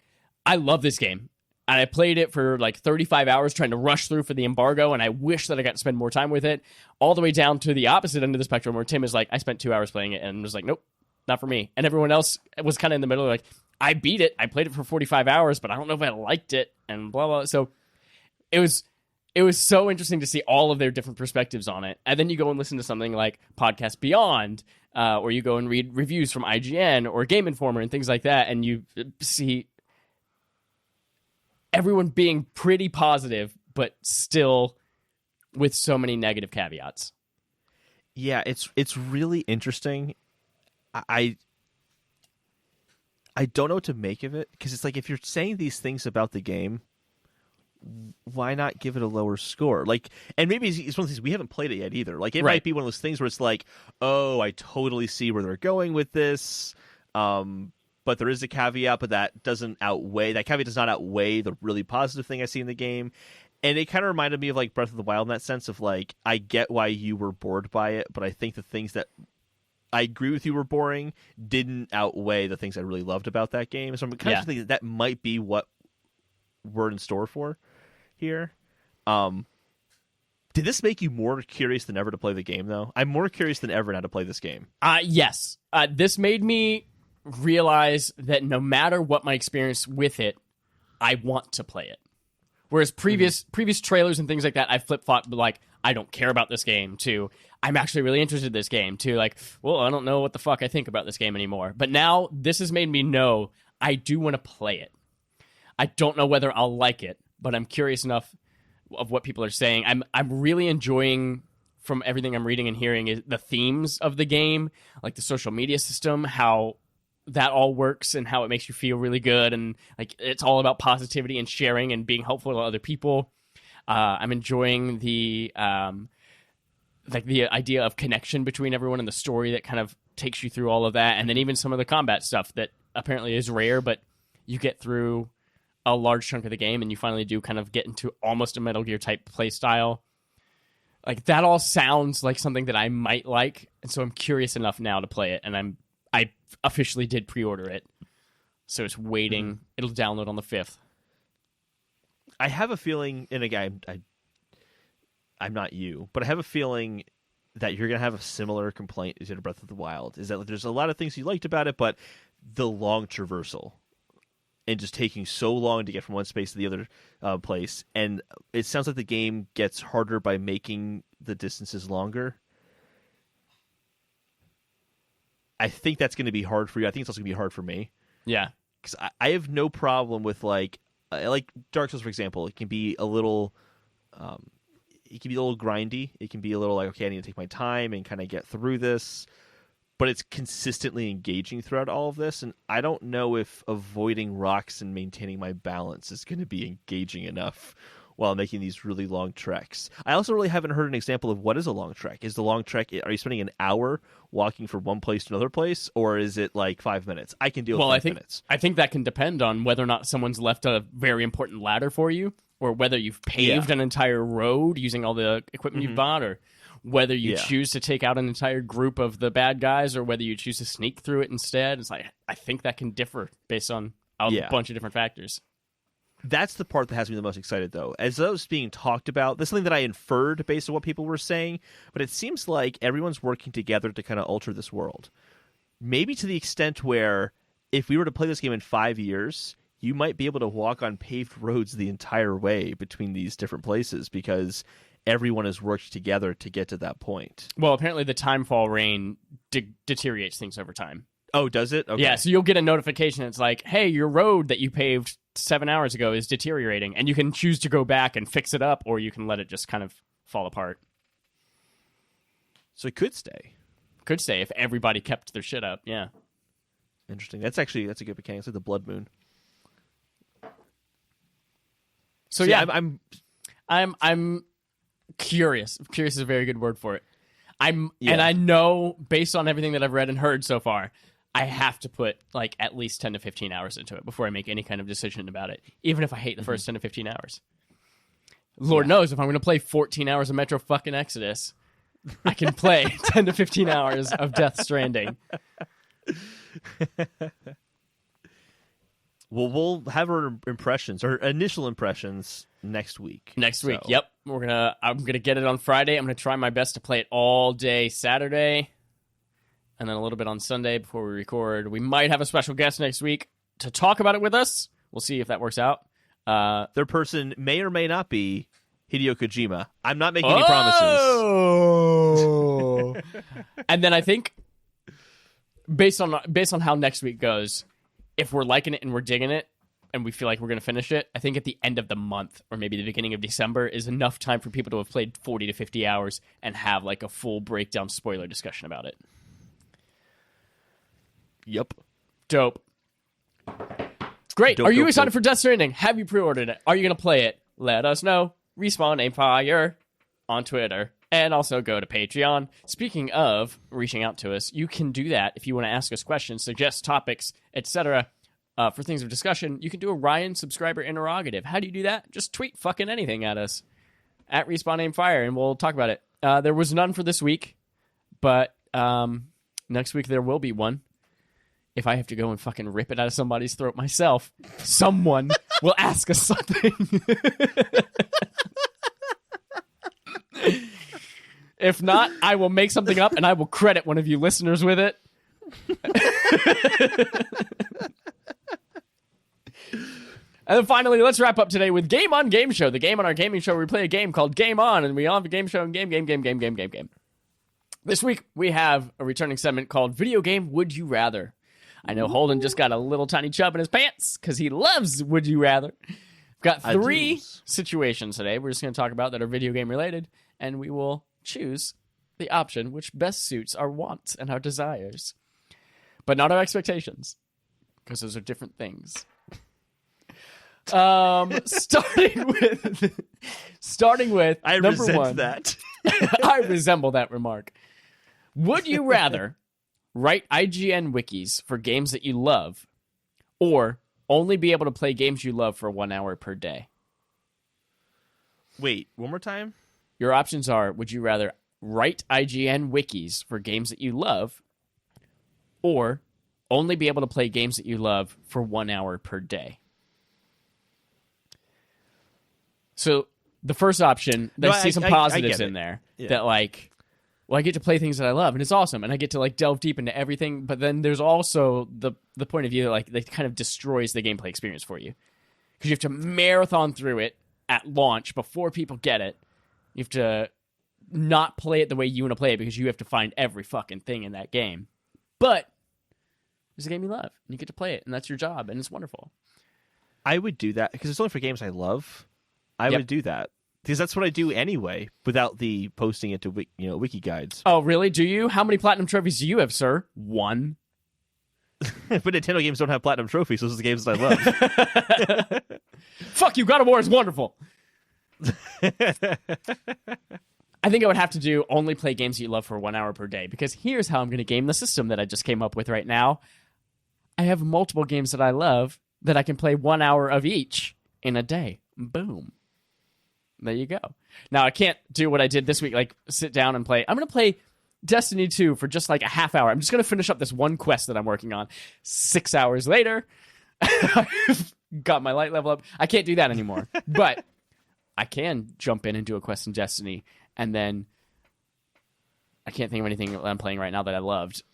I love this game. And I played it for like 35 hours trying to rush through for the embargo, and I wish that I got to spend more time with it. All the way down to the opposite end of the spectrum where Tim is like, I spent 2 hours playing it, and was like, nope, not for me. And everyone else was kind of in the middle, like, I beat it. I played it for 45 hours, but I don't know if I liked it, and blah, blah. So it was so interesting to see all of their different perspectives on it. And then you go and listen to something like Podcast Beyond, or you go and read reviews from IGN or Game Informer and things like that, and you see everyone being pretty positive, but still with so many negative caveats. Yeah, it's really interesting. I don't know what to make of it, because it's like, if you're saying these things about the game, why not give it a lower score? Like, and maybe it's one of these, we haven't played it yet either. Like, it might be one of those things where it's like, oh, I totally see where they're going with this, but there is a caveat, but that caveat does not outweigh the really positive thing I see in the game. And it kind of reminded me of like Breath of the Wild in that sense of like, I get why you were bored by it, but I think the things that I agree with you were boring didn't outweigh the things I really loved about that game. So I'm kind of thinking that might be what we're in store for here. To Did this make you more curious than ever to play the game, though? I'm more curious than ever now to play this game. Yes. This made me realize that no matter what my experience with it, I want to play it. Whereas previous trailers and things like that, I flip-flopped, like, I don't care about this game, to I'm actually really interested in this game, to like, well, I don't know what the fuck I think about this game anymore. But now this has made me know I do want to play it. I don't know whether I'll like it, but I'm curious enough of what people are saying. I'm really enjoying, from everything I'm reading and hearing, is the themes of the game, like the social media system, how that all works and how it makes you feel really good, and like it's all about positivity and sharing and being helpful to other people. I'm enjoying the like the idea of connection between everyone and the story that kind of takes you through all of that, and then even some of the combat stuff that apparently is rare, but you get through a large chunk of the game and you finally do kind of get into almost a Metal Gear type play style. Like that all sounds like something that I might like, and so I'm curious enough now to play it, and I officially did pre-order it, so it's waiting. It'll download on the 5th. I have a feeling, and again, I'm not you, but I have a feeling that you're going to have a similar complaint as to Breath of the Wild, is that there's a lot of things you liked about it, but the long traversal and just taking so long to get from one space to the other place, and it sounds like the game gets harder by making the distances longer. I think that's going to be hard for you. I think it's also going to be hard for me. Yeah. Because I have no problem with, like Dark Souls, for example. It can be a little grindy. It can be a little like, okay, I need to take my time and kind of get through this. But it's consistently engaging throughout all of this. And I don't know if avoiding rocks and maintaining my balance is going to be engaging enough while making these really long treks. I also really haven't heard an example of what is a long trek. Is the long trek, are you spending an hour walking from one place to another place, or is it like 5 minutes? I can deal with 5 minutes. I think that can depend on whether or not someone's left a very important ladder for you, or whether you've paved an entire road using all the equipment you've bought, or whether you choose to take out an entire group of the bad guys, or whether you choose to sneak through it instead. It's like, I think that can differ based on a bunch of different factors. That's the part that has me the most excited, though. As those being talked about, this is something that I inferred based on what people were saying, but it seems like everyone's working together to kind of alter this world. Maybe to the extent where if we were to play this game in 5 years, you might be able to walk on paved roads the entire way between these different places because everyone has worked together to get to that point. Well, apparently the timefall rain deteriorates things over time. Oh, does it? Okay. Yeah, so you'll get a notification. It's like, hey, your road that you paved 7 hours ago is deteriorating, and you can choose to go back and fix it up, or you can let it just kind of fall apart. So it could stay. Could stay if everybody kept their shit up. Yeah. Interesting. That's a good mechanic. It's like the Blood Moon. So yeah, I'm curious. Curious is a very good word for it. And I know based on everything that I've read and heard so far, I have to put like at least 10 to 15 hours into it before I make any kind of decision about it, even if I hate the first 10 to 15 hours. Lord knows if I'm going to play 14 hours of Metro fucking Exodus, I can play 10 to 15 hours of Death Stranding. Well, we'll have our impressions, our initial impressions next week. Yep. I'm gonna get it on Friday. I'm gonna try my best to play it all day Saturday, and then a little bit on Sunday before we record. We might have a special guest next week to talk about it with us. We'll see if that works out. Their person may or may not be Hideo Kojima. I'm not making any promises. And then I think, based on how next week goes, if we're liking it and we're digging it and we feel like we're going to finish it, I think at the end of the month or maybe the beginning of December is enough time for people to have played 40 to 50 hours and have like a full breakdown spoiler discussion about it. Yep. Dope. Great. Are you excited dope. for Death Stranding? Have you pre-ordered it? Are you going to play it? Let us know. Respawn Aim Fire on Twitter. And also go to Patreon. Speaking of reaching out to us, you can do that if you want to ask us questions, suggest topics, etc. For things of discussion. You can do a Ryan subscriber interrogative. How do you do that? Just tweet fucking anything at us at Respawn Aim Fire, and we'll talk about it. There was none for this week, but next week there will be one. If I have to go and fucking rip it out of somebody's throat myself, someone will ask us something. If not, I will make something up and I will credit one of you listeners with it. And then finally, let's wrap up today with Game On Game Show, the game on our gaming show where we play a game called Game On, and we all have a game show and game. This week, we have a returning segment called Video Game Would You Rather. I know Holden just got a little tiny chub in his pants because he loves Would You Rather. We've got 3 situations today we're just going to talk about that are video game related, and we will choose the option which best suits our wants and our desires. But not our expectations, because those are different things. Starting with I number resent 1. that. I resemble that remark. Would you rather write IGN wikis for games that you love, or only be able to play games you love for 1 hour per day? Wait, one more time? Your options are, would you rather write IGN wikis for games that you love, or only be able to play games that you love for 1 hour per day? So the first option, I see some positives in there. Yeah. That like, well, I get to play things that I love, and it's awesome, and I get to like delve deep into everything. But then there's also the point of view that like that kind of destroys the gameplay experience for you, because you have to marathon through it at launch before people get it. You have to not play it the way you want to play it because you have to find every fucking thing in that game. But it's a game you love, and you get to play it, and that's your job, and it's wonderful. I would do that because it's only for games I love. I would do that because that's what I do anyway, without the posting it to wiki guides. Oh, really? Do you? How many platinum trophies do you have, sir? 1. But Nintendo games don't have platinum trophies. Those are the games that I love. Fuck you! God of War is wonderful. I think I would have to do only play games you love for 1 hour per day, because here's how I'm going to game the system that I just came up with right now. I have multiple games that I love that I can play 1 hour of each in a day. Boom. There you go. Now, I can't do what I did this week, like sit down and play. I'm going to play Destiny 2 for just like a half hour. I'm just going to finish up this one quest that I'm working on. 6 hours later, I've got my light level up. I can't do that anymore. But I can jump in and do a quest in Destiny, and then I can't think of anything that I'm playing right now that I loved,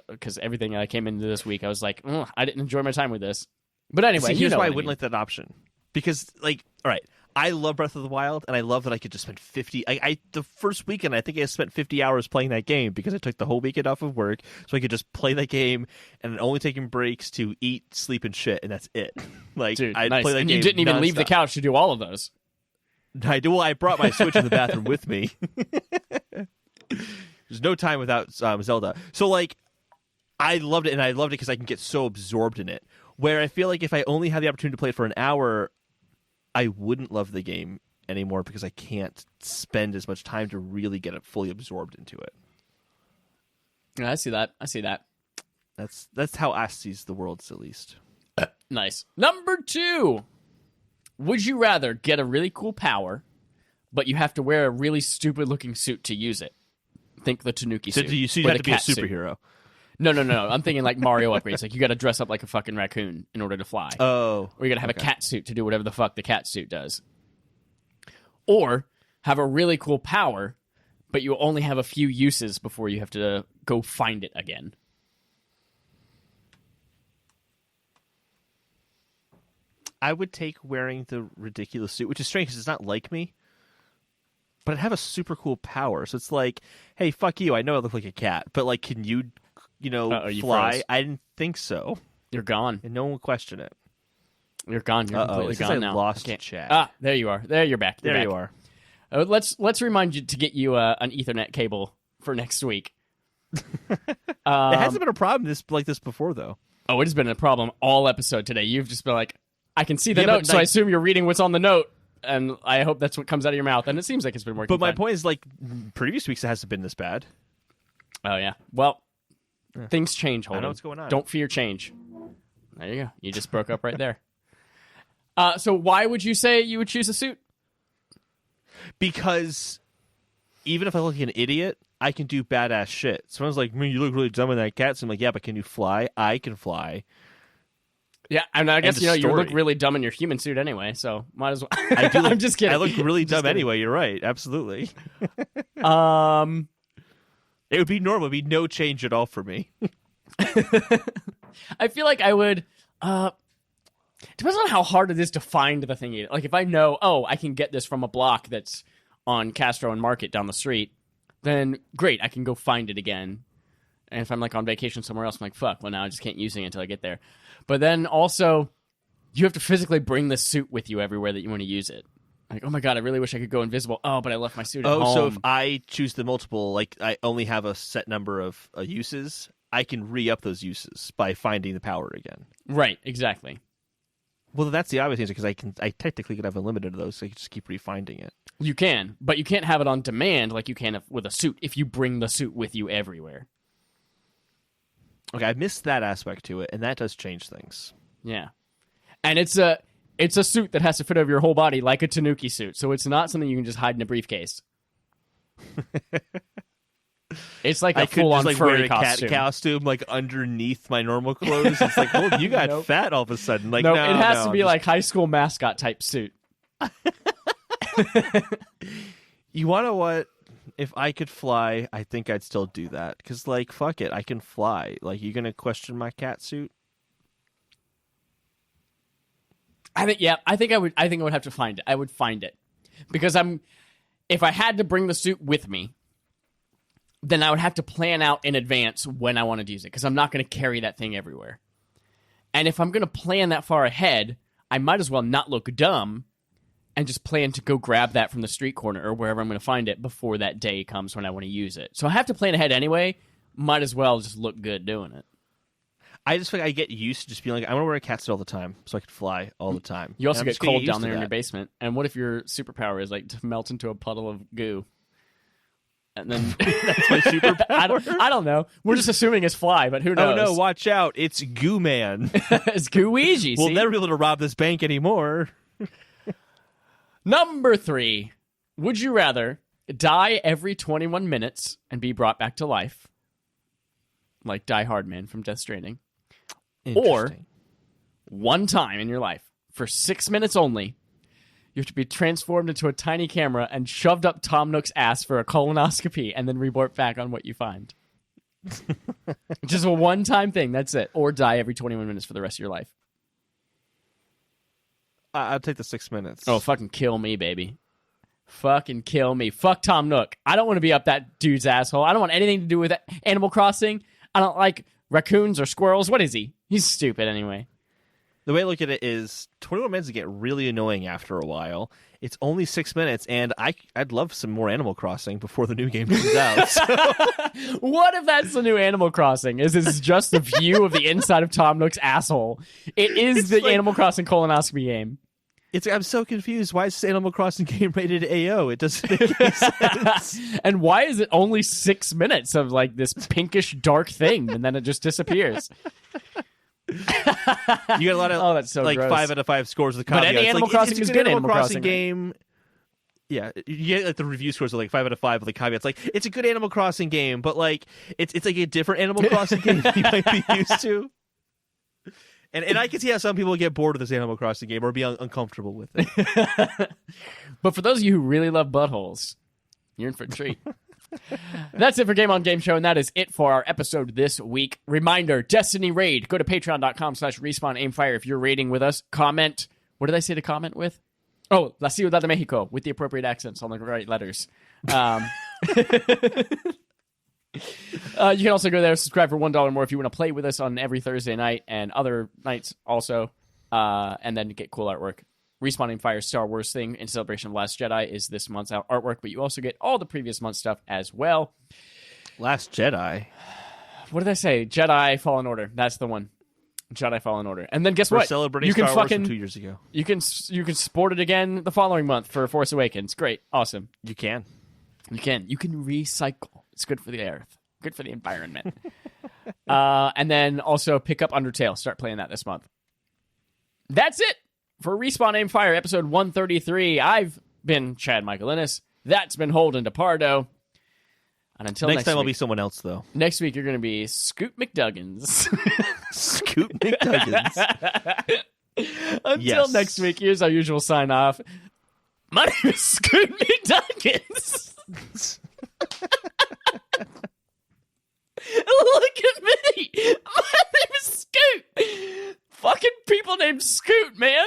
because everything I came into this week, I was like, I didn't enjoy my time with this. But anyway, here's why I wouldn't like that option. Because, like, all right, I love Breath of the Wild, and I love that I could just spend 50... the first weekend, I think I spent 50 hours playing that game because I took the whole weekend off of work, so I could just play that game and only taking breaks to eat, sleep, and shit, and that's it. Like, dude, I'd nice. play that and game you didn't even nonstop. leave the couch to do all of those. I do. Well, I brought my Switch in the bathroom with me. There's no time without Zelda. So, like, I loved it, and I loved it because I can get so absorbed in it. Where I feel like if I only had the opportunity to play it for an hour, I wouldn't love the game anymore because I can't spend as much time to really get it fully absorbed into it. Yeah, I see that. That's how Ash sees the world, at least. Nice. Number 2. Would you rather get a really cool power, but you have to wear a really stupid-looking suit to use it? Think the Tanuki suit. So you or have the to be a cat suit. superhero. No. I'm thinking like Mario upgrades. Like you got to dress up like a fucking raccoon in order to fly. Oh. Or you got to have a cat suit to do whatever the fuck the cat suit does. Or have a really cool power, but you only have a few uses before you have to go find it again. I would take wearing the ridiculous suit, which is strange because it's not like me. But I have a super cool power. So it's like, hey, fuck you. I know I look like a cat, but like, can you fly? Froze. I didn't think so. You're gone. And no one will question it. You're gone. You're completely gone I now. Lost chat. There you are. There you're back. You are. Let's remind you to get you an Ethernet cable for next week. It hasn't been a problem like this before, though. Oh, it has been a problem all episode today. You've just been like, I can see the note, so like, I assume you're reading what's on the note, and I hope that's what comes out of your mouth. And it seems like it's been working. But my fine. point is, like, previous weeks it hasn't been this bad. Oh yeah. Well, things change. Holden. I know what's going on. Don't fear change. There you go. You just broke up right there. So why would you say you would choose a suit? Because even if I look like an idiot, I can do badass shit. Someone's like, man, you look really dumb in that cat. So I'm like, yeah, but can you fly? I can fly. Yeah, and I guess the you look story. really dumb in your human suit anyway, so might as well. I do. I'm just kidding. I look really dumb kidding. anyway. You're right. Absolutely. Um, It would be normal. It would be no change at all for me. I feel like I would. Depends on how hard it is to find the thing. Like if I know, I can get this from a block that's on Castro and Market down the street, then great, I can go find it again. And if I'm like on vacation somewhere else, I'm like, fuck, well now I just can't use it until I get there. But then also, you have to physically bring the suit with you everywhere that you want to use it. Like, oh my god, I really wish I could go invisible. Oh, but I left my suit at home. So if I choose the multiple, like I only have a set number of uses, I can re-up those uses by finding the power again. Right, exactly. Well, that's the obvious answer because I technically could have unlimited of those, so I can just keep refinding it. You can, but you can't have it on demand like you can with a suit if you bring the suit with you everywhere. Okay, I missed that aspect to it, and that does change things. Yeah. And it's a suit that has to fit over your whole body like a Tanuki suit, so it's not something you can just hide in a briefcase. It's like a full-on like furry wear a costume. cat costume like underneath my normal clothes. It's like, well, you got fat all of a sudden. Like, no, no, it has to be just... like high school mascot type suit. You want to what? If I could fly, I think I'd still do that. Because, like, fuck it, I can fly. Like, you gonna question my cat suit? I think I would have to find it. I would find it. Because if I had to bring the suit with me, then I would have to plan out in advance when I wanted to use it, because I'm not going to carry that thing everywhere. And if I'm going to plan that far ahead, I might as well not look dumb and just plan to go grab that from the street corner or wherever I'm going to find it before that day comes when I want to use it. So I have to plan ahead anyway. Might as well just look good doing it. I just feel like I get used to just being like, I want to wear a cat suit all the time so I can fly all the time. You also And I'm get just getting cold used down to there in that. your basement. And what if your superpower is like to melt into a puddle of goo? And then That's my superpower. I don't know. We're just assuming it's fly, but who knows? Oh no, watch out. It's Goo Man. It's Luigi. We'll see? never be able to rob this bank anymore. Number 3. Would you rather die every 21 minutes and be brought back to life, like Die Hard Man from Death Stranding, or Interesting. one time in your life, for 6 minutes only, you have to be transformed into a tiny camera and shoved up Tom Nook's ass for a colonoscopy and then report back on what you find? Just a one-time thing, that's it. Or die every 21 minutes for the rest of your life. I'll take the 6 minutes. Oh, fucking kill me, baby. Fucking kill me. Fuck Tom Nook. I don't want to be up that dude's asshole. I don't want anything to do with Animal Crossing. I don't like raccoons or squirrels. What is he? He's stupid anyway. The way I look at it is 21 minutes get really annoying after a while. It's only 6 minutes, and I'd love some more Animal Crossing before the new game comes out. So. What if that's the new Animal Crossing? Is this just a view of the inside of Tom Nook's asshole? It's the Animal Crossing colonoscopy game. I'm so confused. Why is this Animal Crossing game rated AO? It doesn't make any sense. And why is it only 6 minutes of like this pinkish dark thing, and then it just disappears? You got a lot of that's so like gross. 5 out of 5 scores with the But caveat. any Animal Crossing it's is a good Animal Crossing Crossing game. Yeah, you get like the review scores are like 5 out of 5 with the caveats. Like it's a good Animal Crossing game, but like it's like a different Animal Crossing game that you might be used to. And I can see how some people get bored of this Animal Crossing game or be uncomfortable with it. But for those of you who really love buttholes, you're in for a treat. That's it for Game on Game Show, and that is it for our episode this week. Reminder, Destiny Raid. Go to patreon.com/respawnaimfire if you're raiding with us. Comment. What did I say to comment with? Oh, La Ciudad de Mexico, with the appropriate accents on the right letters. You can also go there, subscribe for $1 more if you want to play with us on every Thursday night and other nights also, and then get cool artwork. Respawn Aim Fire Star Wars thing in celebration of Last Jedi is this month's artwork, but you also get all the previous month's stuff as well. Last Jedi. What did I say? Jedi Fallen Order. That's the one. Jedi Fallen Order. And then guess We're what? celebrating You can Star Wars fucking from 2 years ago. You can support it again the following month for Force Awakens. Great. Awesome. You can. You can recycle. It's good for the earth. Good for the environment. And then also pick up Undertale. Start playing that this month. That's it for Respawn Aim Fire, episode 133. I've been Chad Michael Innes. That's been Holden DePardo. And until next time, I'll be week, someone else, though. next week you're going to be Scoot McDuggins. Scoot McDuggins. Until next week, here's our usual sign off. My name is Scoot McDuggins. Look at me. My name is Scoot. Fucking people named Scoot, man.